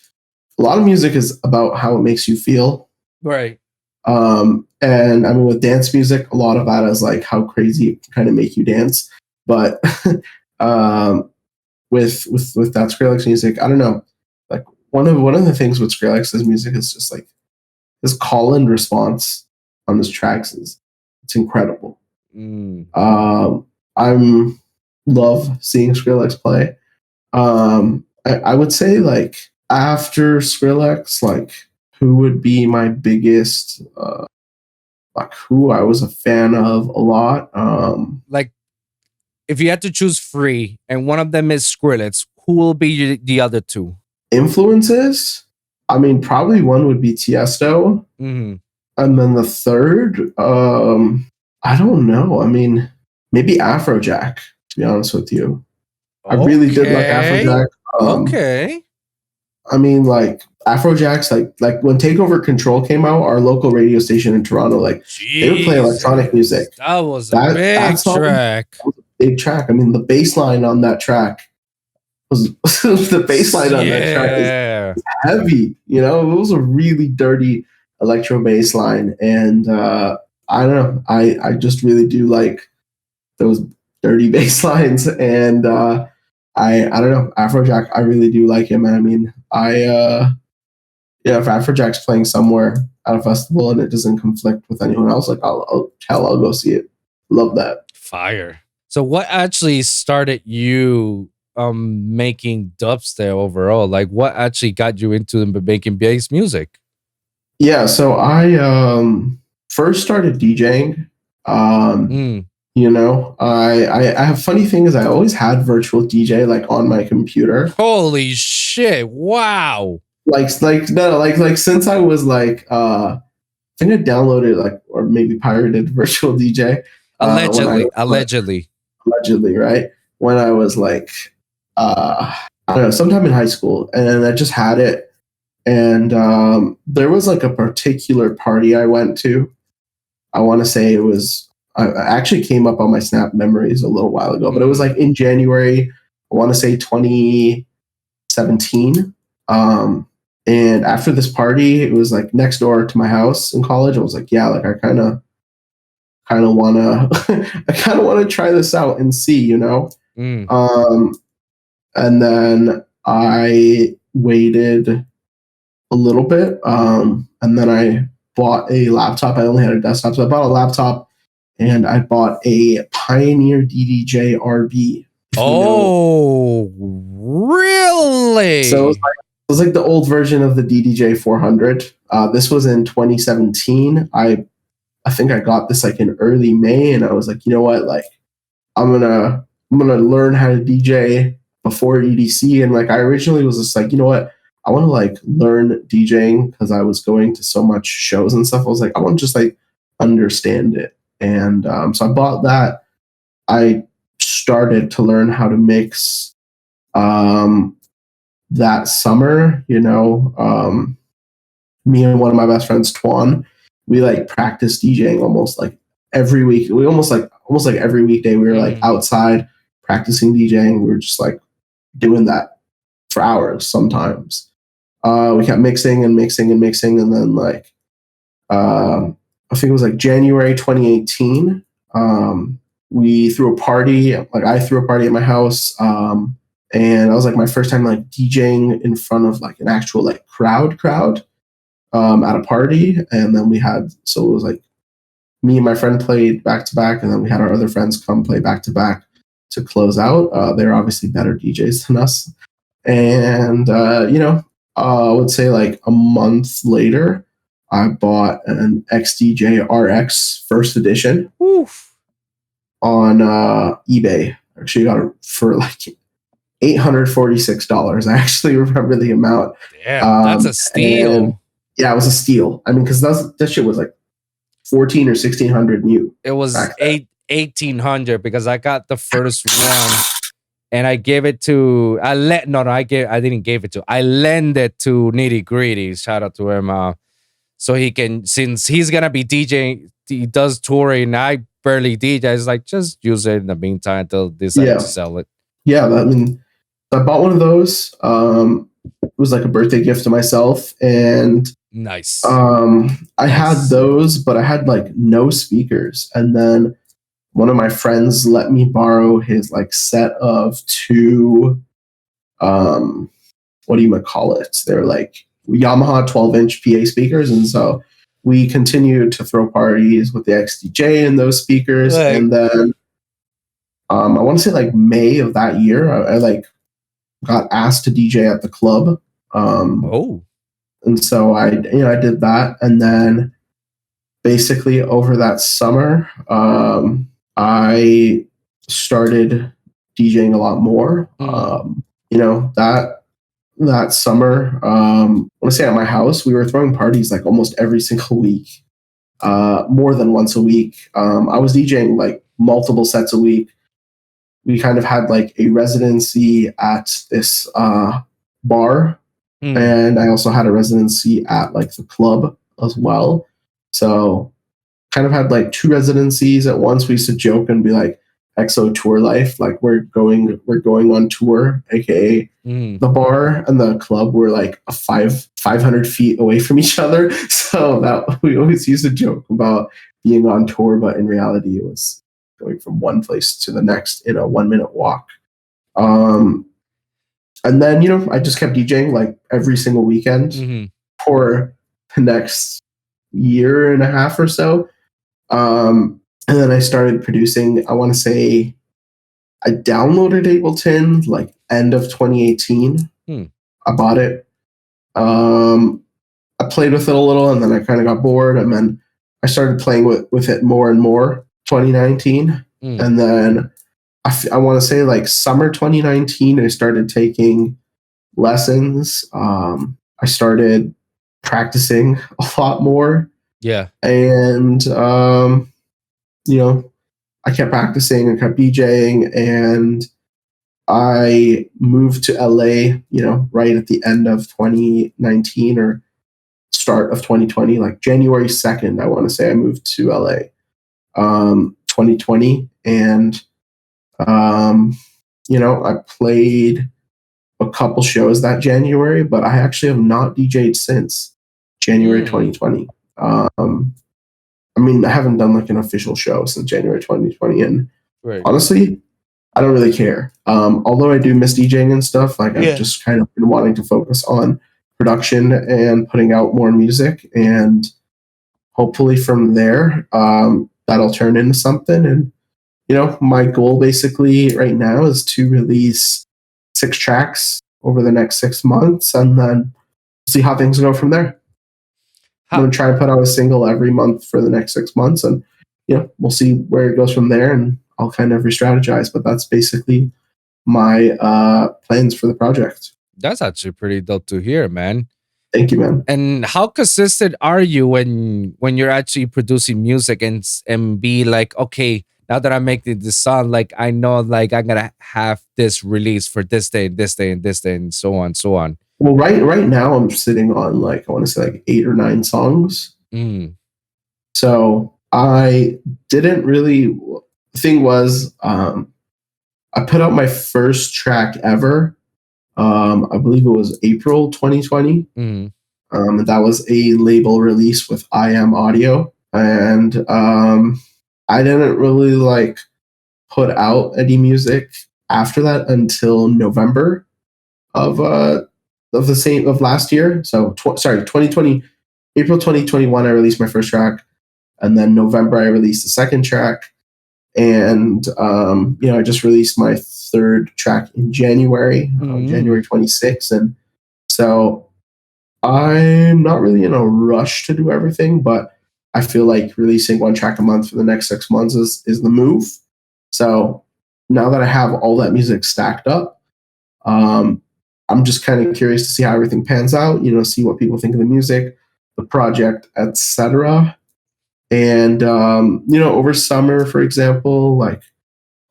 a lot of music is about how it makes you feel. Right. And I mean, with dance music, a lot of that is like how crazy it can kind of make you dance. But with that Skrillex music, I don't know. Like one of the things with Skrillex's music is just like his call and response on his tracks it's incredible. I'm love seeing Skrillex play. I would say like after Skrillex, like who would be my biggest, like who I was a fan of a lot. Like, if you had to choose three, and one of them is Skrillex, who will be the other two? Influences. I mean, probably one would be Tiesto, and then the third, I don't know. I mean, maybe Afrojack. To be honest with you, I really did like Afrojack. Okay. I mean, like Afrojack's like when Takeover Control came out, our local radio station in Toronto, like they would play electronic music. That was a big track. That was a big track. I mean, the bass line on that track was the bass line on that track is heavy. You know, it was a really dirty electro bass line, and I don't know. I just really do like those dirty bass lines, and I don't know, Afrojack, I really do like him. I mean, if Afrojack's playing somewhere at a festival and it doesn't conflict with anyone else, like I'll go see it. Love that. Fire. So what actually started you making dubstep overall? Like what actually got you into making bass music? Yeah, so I first started DJing. You know, I have funny thing is I always had virtual DJ like on my computer. Holy shit! Wow. Like since I was like I think I downloaded like or maybe pirated virtual DJ. Allegedly, right? When I was like I don't know, sometime in high school, and I just had it. And there was like a particular party I went to. I want to say it was. I actually came up on my Snap memories a little while ago, but it was like in January, I want to say 2017. And after this party, it was like next door to my house in college. I was like, yeah, like I kind of want to, I kind of want to try this out and see, you know? And then I waited a little bit. And then I bought a laptop. I only had a desktop. So I bought a laptop. And I bought a Pioneer DDJ RB. Oh, really? So it was like the old version of the DDJ 400. This was in 2017. I think I got this like in early May, and I was like, you know what? Like, I'm gonna learn how to DJ before EDC. And like, I originally was just like, you know what? I want to like learn DJing because I was going to so much shows and stuff. I was like, I want to just like understand it. And so I bought that. I started to learn how to mix that summer, you know. Me and one of my best friends, Twan, we like practiced DJing almost like every week. We almost like every weekday we were like outside practicing DJing. We were just like doing that for hours sometimes. We kept mixing, and then like I think it was like January 2018. We threw a party. Like I threw a party at my house, and that was like my first time like DJing in front of like an actual like crowd at a party. And then so it was like me and my friend played back to back, and then we had our other friends come play back to back to close out. They're obviously better DJs than us, and you know, I would say like a month later, I bought an XDJ RX first edition on eBay. Actually got it for like $846. I actually remember the amount. Damn, that's a steal. Yeah, it was a steal. I mean, because that shit was like 1,400 or 1,600 new. It was 1,800 because I got the first one. And I gave it to I didn't give it to. I lend it to Nitty Gritty. Shout out to him. So he can, since he's gonna be DJing, he does touring. I barely DJ. It's like just use it in the meantime until decide to sell it. Yeah, I mean, I bought one of those. It was like a birthday gift to myself, and nice. I had those, but I had like no speakers, and then one of my friends let me borrow his like set of two, what do you call it? They're like Yamaha 12-inch PA speakers. And so we continued to throw parties with the XDJ and those speakers. Right. And then I want to say like May of that year, I like got asked to DJ at the club. And so I did that, and then basically over that summer, I started DJing a lot more. That summer, I want to say at my house, we were throwing parties like almost every single week, more than once a week. I was DJing like multiple sets a week. We kind of had like a residency at this bar, and I also had a residency at like the club as well. So kind of had like two residencies at once. We used to joke and be like, XO tour life, like we're going on tour, aka the bar and the club were like 500 feet away from each other. So that we always used to joke about being on tour, but in reality it was going from one place to the next in a 1 minute walk. And then, I just kept DJing like every single weekend for the next year and a half or so. And then I started producing. I want to say I downloaded Ableton like end of 2018. I bought it. I played with it a little, and then I kind of got bored, and then I started playing with it more and more 2019. And then I want to say like summer 2019, I started taking lessons. I started practicing a lot more. Yeah. And, I kept practicing and kept DJing, and I moved to LA, right at the end of 2019 or start of 2020, like January 2nd, I want to say I moved to LA, 2020. And, I played a couple shows that January, but I actually have not DJ'd since January 2020. I haven't done like an official show since January 2020, and honestly, I don't really care. Although I do miss DJing and stuff, like I've just kind of been wanting to focus on production and putting out more music, and hopefully from there, that'll turn into something. And my goal basically right now is to release 6 tracks over the next 6 months, and then see how things go from there. I'm going to try and put out a single every month for the next 6 months, and we'll see where it goes from there, and I'll kind of re-strategize. But that's basically my plans for the project. That's actually pretty dope to hear, man. Thank you, man. And how consistent are you when you're actually producing music and be like, okay, now that I'm making this song, like I know like I'm gonna have this release for this day, this day, and this day, and so on, so on. Well, right now I'm sitting on like I want to say like 8 or 9 songs. So I didn't really. The thing was, I put out my first track ever. I believe it was April 2020. And that was a label release with Audio, and I didn't really like put out any music after that until November of last year. So 2020, April 2021, I released my first track, and then November I released the second track, and I just released my third track in January, January 26th, and so I'm not really in a rush to do everything, but I feel like releasing 1 track a month for the next 6 months is the move. So now that I have all that music stacked up, I'm just kind of curious to see how everything pans out, see what people think of the music, the project, etc. And, over summer, for example,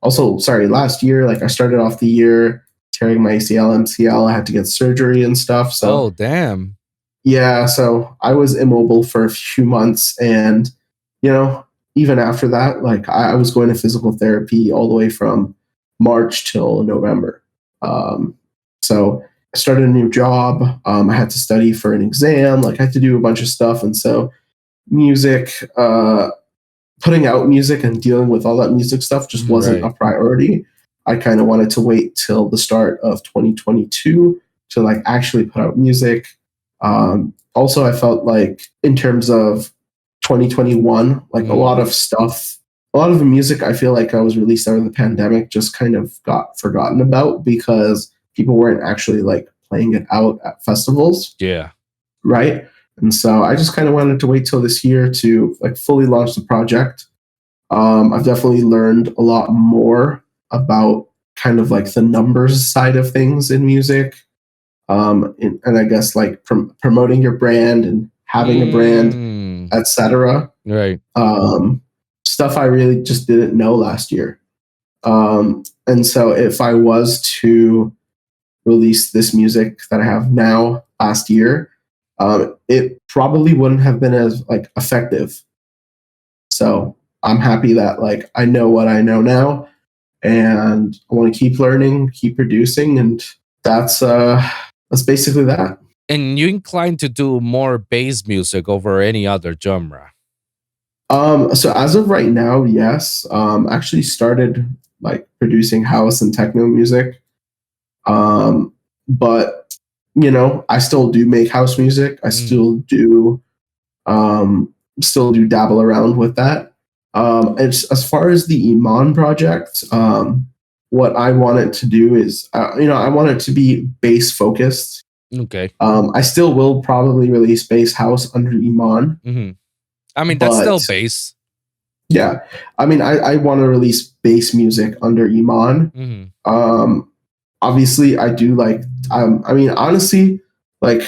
last year, like I started off the year tearing my ACL, MCL. I had to get surgery and stuff. So, oh, damn. Yeah. So I was immobile for a few months. And, even after that, like I was going to physical therapy all the way from March till November. So I started a new job. I had to study for an exam. Like I had to do a bunch of stuff. And so music, putting out music and dealing with all that music stuff just wasn't a priority. I kind of wanted to wait till the start of 2022 to like actually put out music. Also, I felt like in terms of 2021, like a lot of the music I feel like I was released out of the pandemic just kind of got forgotten about because people weren't actually like playing it out at festivals. Yeah. right? And so I just kind of wanted to wait till this year to like fully launch the project. I've definitely learned a lot more about kind of like the numbers side of things in music, and I guess like promoting your brand and having a brand, etc. Right. Stuff I really just didn't know last year. And so if I was to release this music that I have now last year, it probably wouldn't have been as like effective. So I'm happy that like I know what I know now, and I want to keep learning, keep producing, and that's basically that. And you inclined to do more bass music over any other genre? So as of right now, yes. Actually started like producing house and techno music. But you know, I still do make house music. I still do dabble around with that. As far as the Iman project, what I want it to do is, I want it to be bass focused. Okay. I still will probably release bass house under Iman. Mm-hmm. I mean, that's still bass. Yeah. I mean, I want to release bass music under Iman. Mm-hmm. Obviously, I do like, I mean, honestly, like,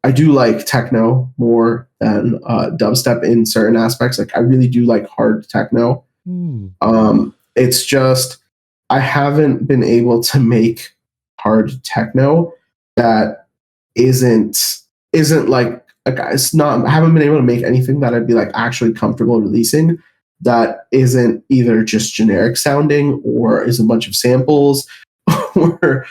I do like techno more than dubstep in certain aspects. Like, I really do like hard techno. It's just, I haven't been able to make hard techno that isn't like it's not. I haven't been able to make anything that I'd be like actually comfortable releasing that isn't either just generic sounding or is a bunch of samples or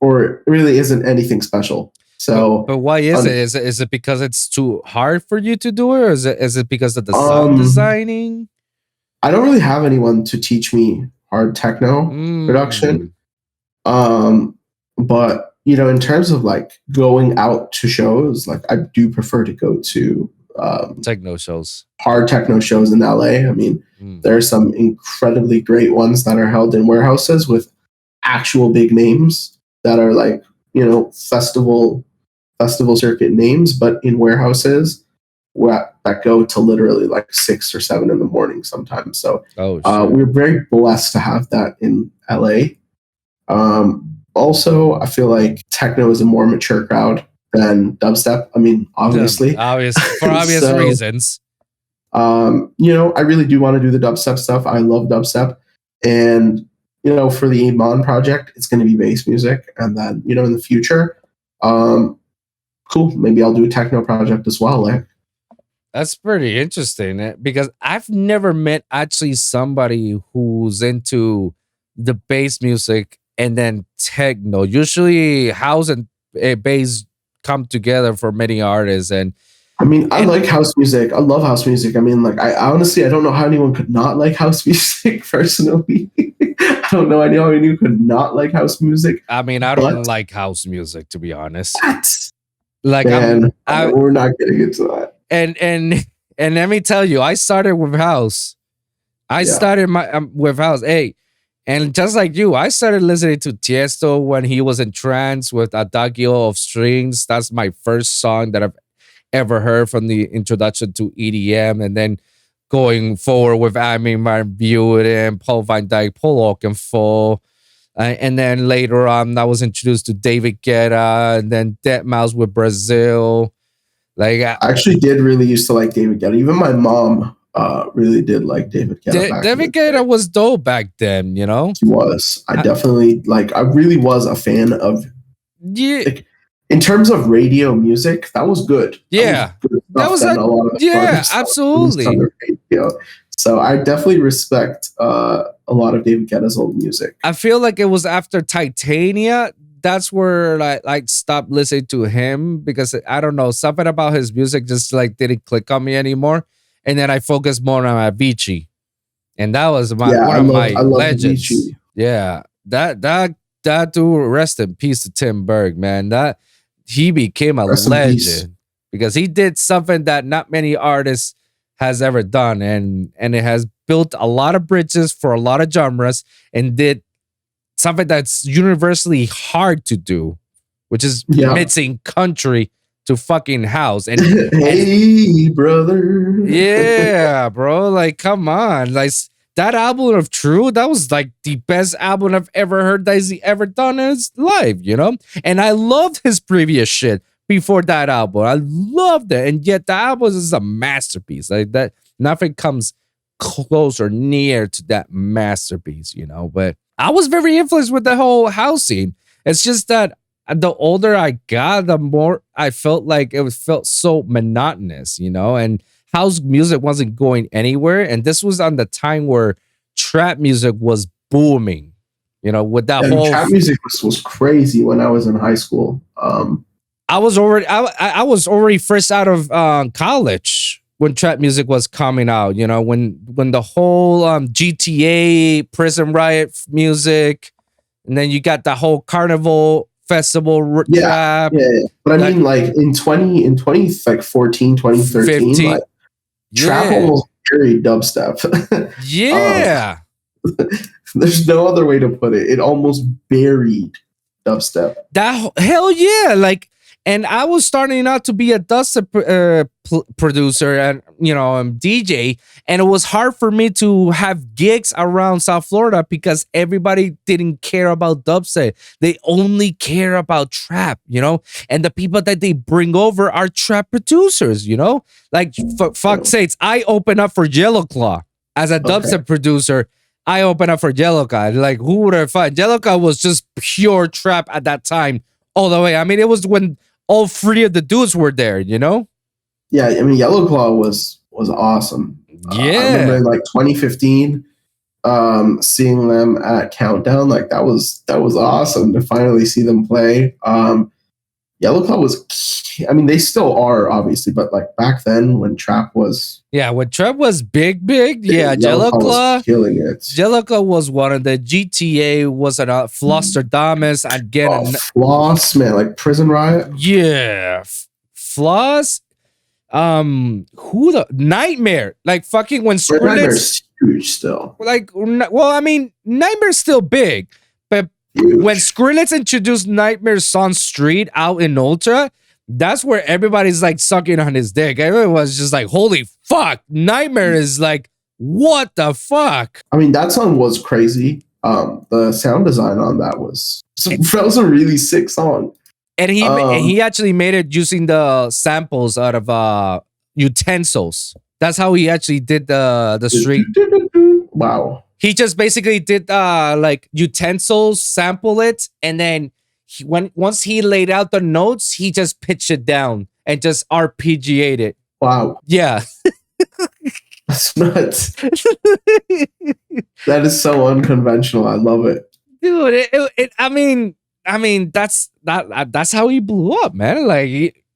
or really isn't anything special. So, but why is it? Is it because it's too hard for you to do it, or is it because of the sound designing? I don't really have anyone to teach me hard techno production. But you know, in terms of like going out to shows, like I do prefer to go to techno shows, hard techno shows in LA. I mean, there are some incredibly great ones that are held in warehouses with actual big names that are like, you know, festival circuit names, but in warehouses that go to literally like 6 or 7 in the morning sometimes. So we're very blessed to have that in LA. Also, I feel like techno is a more mature crowd than dubstep. I mean, obviously, for obvious reasons. You know, I really do want to do the dubstep stuff. I love dubstep, and you know, for the Iman project, it's going to be bass music, and then you know, in the future, cool, maybe I'll do a techno project as well. Like, that's pretty interesting because I've never met actually somebody who's into the bass music and then techno. Usually house and bass come together for many artists. And I mean, I like house music. I love house music. I mean, like, I honestly, I don't know how anyone could not like house music personally. I don't know how anyone could not like house music. I mean, I don't like house music, to be honest. What? Like, we're not getting into that. And let me tell you, I started with house. I started with house. Hey, and just like you, I started listening to Tiesto when he was in trance with Adagio of Strings. That's my first song that I've ever heard from the introduction to EDM. And then going forward with Armin van Buuren, Paul van Dyk, Paul Oakenfold. And then later on, I was introduced to David Guetta and then Deadmau5 with Brazil. Like, I actually did really used to like David Guetta. Even my mom really did like David Guetta. David Guetta was dope back then, you know? He was. I definitely, like, I really was a fan of, like, in terms of radio music, that was good. Yeah. That was a lot of absolutely. So I definitely respect a lot of David Guetta's old music. I feel like it was after Titania. That's where I like stopped listening to him because I don't know, something about his music just like didn't click on me anymore. And then I focused more on Avicii, and that was one of my legends. Avicii. Yeah, that dude, rest in peace to Tim Berg, man. That he became a legend because he did something that not many artists has ever done, and it has built a lot of bridges for a lot of genres and did something that's universally hard to do. which is Yeah. mixing country to fucking house. And hey, brother. yeah, bro, like come on, like that album of True, that was like the best album I've ever heard that he's ever done in his life, you know? And I loved his previous shit before that album. I loved it. And yet the album is a masterpiece. Like that, nothing comes close or near to that masterpiece, you know? But I was very influenced with the whole house scene. It's just that the older I got, the more I felt like it felt so monotonous, you know? And house music wasn't going anywhere, and this was on the time where trap music was booming, you know, with that whole trap music was crazy when I was in high school. I was already fresh out of college when trap music was coming out, you know, when the whole GTA prison riot music, and then you got the whole carnival festival trap. Yeah. But I mean, like in 2014, 2013, 15, like trap almost carried dubstep. Yeah. There's no other way to put it. It almost buried dubstep. Hell yeah. Like, and I was starting out to be a dubstep producer and, you know, DJ. And it was hard for me to have gigs around South Florida because everybody didn't care about dubstep. They only care about trap, you know? And the people that they bring over are trap producers, you know? Like, for fuck's sakes, I open up for Yellow Claw as a dubstep producer. I open up for Yellow Claw. Like, who would have thought? Yellow Claw was just pure trap at that time, all the way. I mean, it was when all three of the dudes were there, you know? Yeah, I mean, Yellow Claw was awesome. Yeah. I remember in like 2015, seeing them at Countdown, like that was awesome to finally see them play. Yellow Claw was, I mean, they still are obviously, but like back then when trap was, when trap was big, yeah, Yellow Claw was killing it. Yellow Claw was one of the GTA, was an Flosterdamus again. Floss, man, like Prison Riot. Yeah, Floss. Who the Nightmare? Like fucking when Skrillex. Nightmare's huge still. Like, well, I mean, Nightmare's still big, but huge. When Skrillex introduced Nightmare's song Street out in Ultra, that's where everybody's like sucking on his dick. Everyone was just like, holy fuck, Nightmare is like, what the fuck? I mean, that song was crazy. The sound design on that was a really sick song. And he actually made it using the samples out of Utensils. That's how he actually did the street. Wow. He just basically did like Utensils, sample it, and then once he laid out the notes, he just pitched it down and just RPG'd it. Wow. Yeah. That's nuts. That is so unconventional. I love it. Dude, I mean, that's how he blew up, man.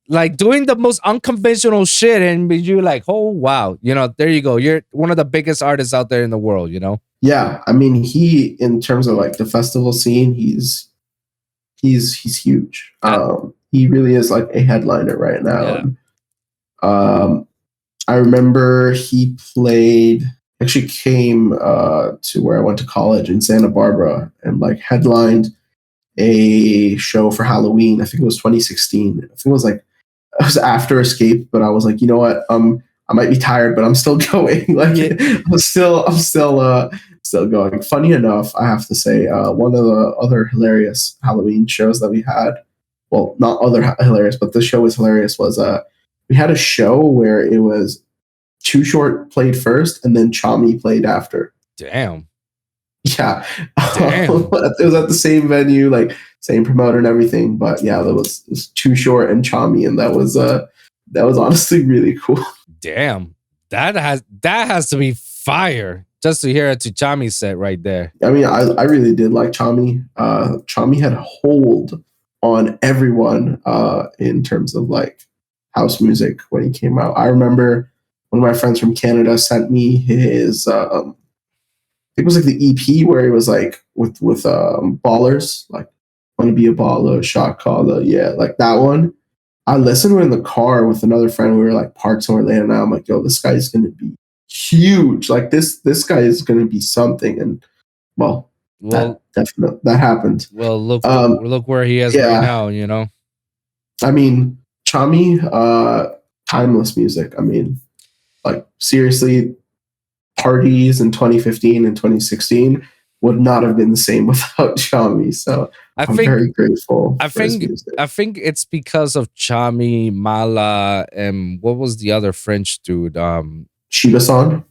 Like doing the most unconventional shit, and you're like, oh wow, you know, there you go. You're one of the biggest artists out there in the world, you know. Yeah, I mean, he in terms of like the festival scene, he's huge. He really is like a headliner right now. Yeah. I remember he actually came to where I went to college in Santa Barbara and like headlined a show for Halloween. I think it was 2016. I think it was after Escape, but I was like, you know what? I might be tired, but I'm still going. Like I'm still going. Funny enough, I have to say, one of the other hilarious Halloween shows that we had, well, not other hilarious, but the show was hilarious, was we had a show where it was Too Short played first and then Chami played after. Damn. Yeah. Damn. It was at the same venue, like same promoter and everything. But yeah, it was Too Short and Chami, and that was honestly really cool. Damn. That has to be fire just to hear a Chami set right there. I mean, I really did like Chami. Chami had a hold on everyone in terms of like house music when he came out. I remember one of my friends from Canada sent me his I think it was like the EP where he was like with ballers, like want to be a baller, shot caller, yeah, like that one. I listened to it in the car with another friend. We were like parked somewhere later, and I'm like, yo, this guy's gonna be huge. Like this guy is gonna be something. And well, Well, that happened. well, Um, look where he is right yeah, now. You know. I mean, Chami, timeless music. I mean, like seriously, parties in 2015 and 2016 would not have been the same without Chami. So I I'm think very grateful I for his think music. I think it's because of Chami, Mala, and what was the other French dude? Shiba-san,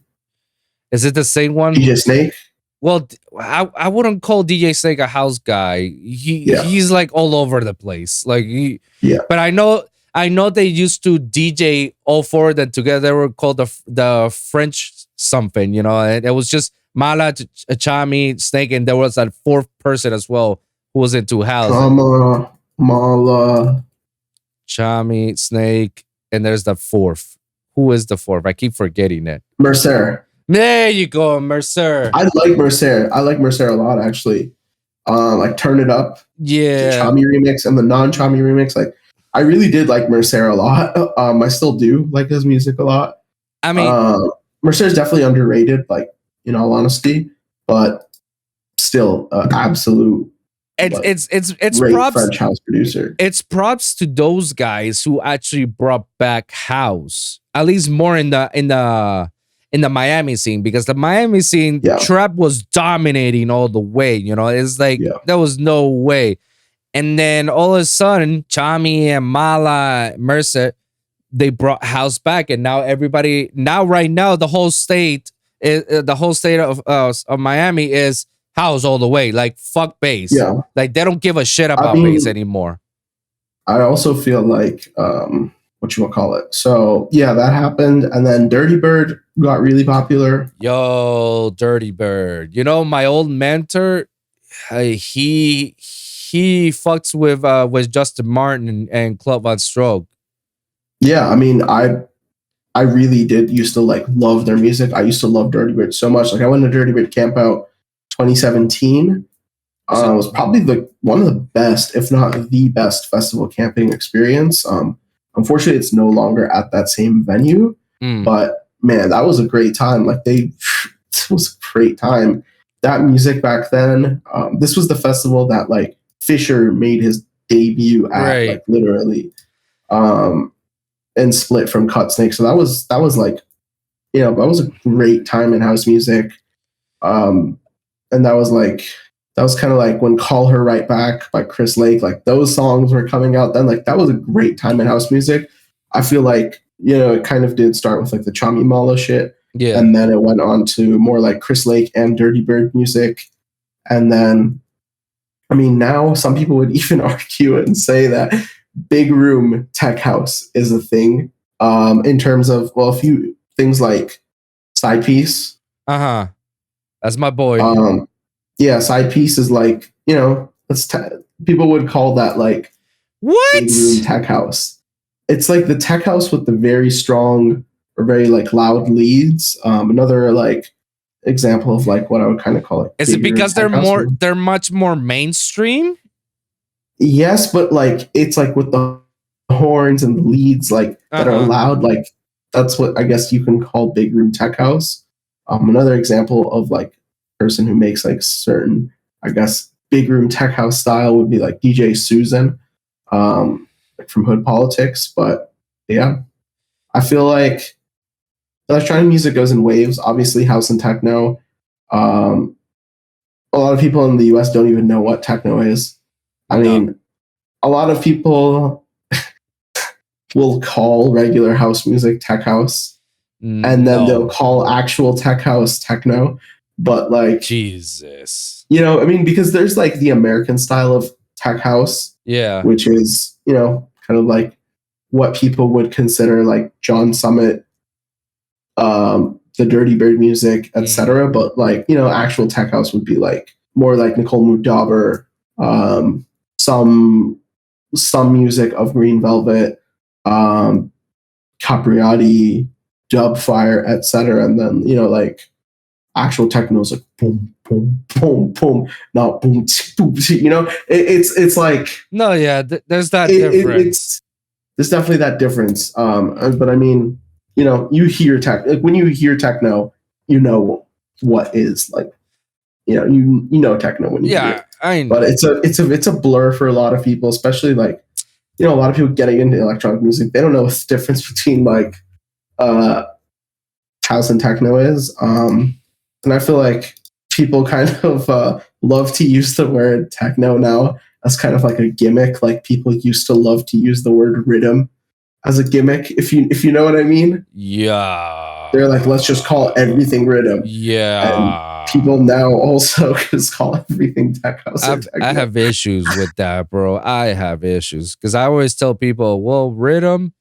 Is it the same one? DJ Snake. Well, I wouldn't call DJ Snake a house guy. Yeah, He's like all over the place. Like yeah. but I know they used to DJ all four of them together. They were called the French something, you know. And it was just Mala, Chami, Snake, and there was that fourth person as well who was into house. Chama, Mala. Chami, Snake, and there's the fourth. Who is the fourth? I keep forgetting it. Mercer. There you go, Mercer. I like Mercer. I like Mercer a lot, actually. Like Turn It Up, the Yeah. Chami remix and the non-Chami remix. Like, I really did like Mercer a lot. I still do like his music a lot. I mean, Mercer is definitely underrated, like, in all honesty, but still absolute it's great props. French house producer. It's props to those guys who actually brought back house, at least more in the Miami scene, because the Miami scene, Yeah. trap was dominating all the way. You know, it's like Yeah. there was no way. And then all of a sudden, Chami and Mala, Mercer, they brought house back, and now everybody, right now, the whole state of Miami is house all the way. Like, fuck bass. Yeah. Like, they don't give a shit about bass anymore. I also feel like what you want to call it. So yeah, that happened, and then Dirty Bird got really popular. Yo, Dirty Bird. You know, my old mentor, he fucks with Justin Martin and Club Von Stroke. Yeah, I mean, I really did used to like love their music. I used to love Dirty Bird so much. Like, I went to Dirty Bird Camp Out 2017. It was probably one of the best, if not the best, festival camping experience. Unfortunately, it's no longer at that same venue, but man, that was a great time. Like, it was a great time. That music back then. This was the festival that like Fisher made his debut at, Right. like, literally, and split from Cut Snake. So that was like, that was a great time in house music. And that was kind of like when Call Her Right Back by Chris Lake, like those songs were coming out then. Like, that was a great time in house music. I feel like, it kind of did start with like the Chami Mala shit. Yeah. And then it went on to more like Chris Lake and Dirty Bird music. And then, I mean, now some people would even argue and say that big room tech house is a thing, in terms of, well, a few things like Side Piece. That's my boy. Yeah, Side Piece is like, people would call that like What? big room tech house. It's like the tech house with the very strong or very like loud leads. Another like example of like what I would kind of call it. Is it because they're much more mainstream? Yes, but like it's like with the horns and the leads like that are loud, like that's what I guess you can call big room tech house. Another example of like person who makes like certain, I guess, big room tech house style would be like DJ Susan, like from Hood Politics. But yeah, I feel like electronic music goes in waves. Obviously, house and techno. A lot of people in the US don't even know what techno is. I mean, a lot of people will call regular house music tech house, and then they'll call actual tech house techno. But like, Jesus, I mean, because there's like the American style of tech house, yeah, which is, kind of like what people would consider like John Summit, the Dirty Bird music, etc. But like, actual tech house would be like more like Nicole Mudaber, some music of Green Velvet, Capriati, Dubfire, etc. And then, like actual techno is like boom, boom, boom, boom, not boom, boom. It's like there's that difference. There's definitely that difference. But I mean, you hear tech, like when you hear techno, what is like you know techno when you hear Yeah, it. I know. But it's a blur for a lot of people, especially like a lot of people getting into electronic music. They don't know what the difference between like house and techno is. And I feel like people kind of love to use the word techno now as kind of like a gimmick. Like people used to love to use the word rhythm as a gimmick, if you know what I mean. Yeah. They're like, let's just call everything rhythm. Yeah. And people now also just call everything tech house. I have issues with that, bro. I have issues because I always tell people, well, rhythm,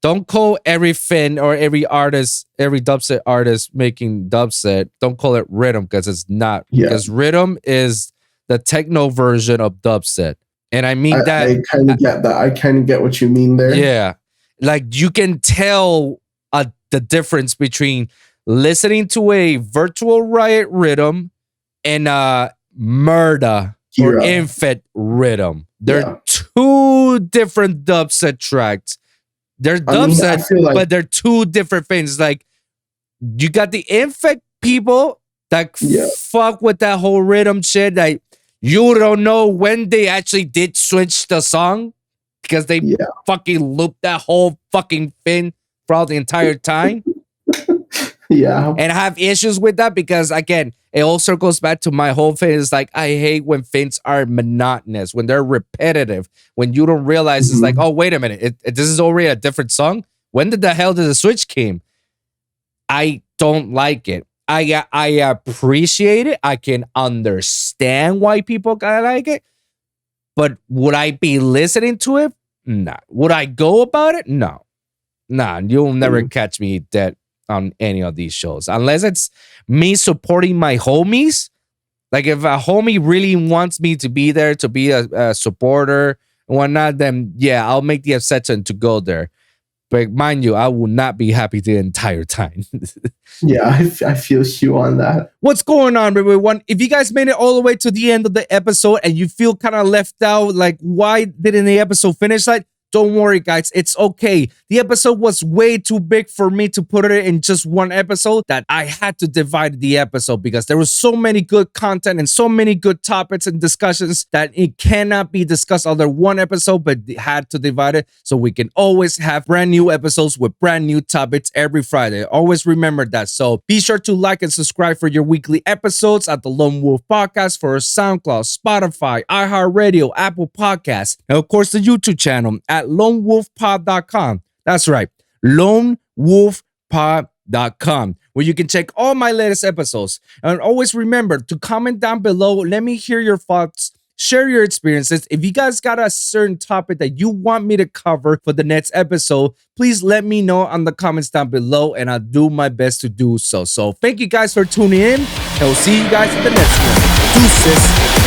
don't call everything or every artist, every dubstep artist making dubstep, don't call it rhythm because it's not. Yeah. Because rhythm is the techno version of dubstep. And I mean that. I kind of get that. I kind of get what you mean there. Yeah. Like you can tell the difference between listening to a Virtual Riot rhythm and Murda or Infant rhythm. They're two different dubstep tracks. They're dubstep, like, but they're two different things. Like you got the Infant people that fuck with that whole rhythm shit. Like you don't know when they actually did switch the song because they fucking looped that whole fucking thing throughout the entire time. And I have issues with that because, again, it all circles back to my whole thing. It's like, I hate when things are monotonous, when they're repetitive, when you don't realize it's like, oh, wait a minute, this is already a different song. When did the hell did the switch came? I don't like it. I appreciate it. I can understand why people like it. But would I be listening to it? No. Would I go about it? No. Nah, you'll never catch me dead on any of these shows. Unless it's me supporting my homies. Like if a homie really wants me to be there, to be a supporter and whatnot, then yeah, I'll make the exception to go there. But mind you, I will not be happy the entire time. Yeah, I feel you on that. What's going on, everyone? If you guys made it all the way to the end of the episode and you feel kind of left out, like why didn't the episode finish? Like, don't worry, guys. It's okay. The episode was way too big for me to put it in just one episode that I had to divide the episode because there was so many good content and so many good topics and discussions that it cannot be discussed under one episode, but had to divide it so we can always have brand new episodes with brand new topics every Friday. Always remember that. So be sure to like and subscribe for your weekly episodes at the Lone Wolv Podcast for SoundCloud, Spotify, iHeartRadio, Apple Podcasts, and of course the YouTube channel at lonewolfpod.com. That's right, lonewolfpod.com, where you can check all my latest episodes. And always remember to comment down below. Let me hear your thoughts. Share your experiences. If you guys got a certain topic that you want me to cover for the next episode, please let me know on the comments down below, and I'll do my best to do so. So thank you guys for tuning in, and we'll see you guys in the next one. Deuces.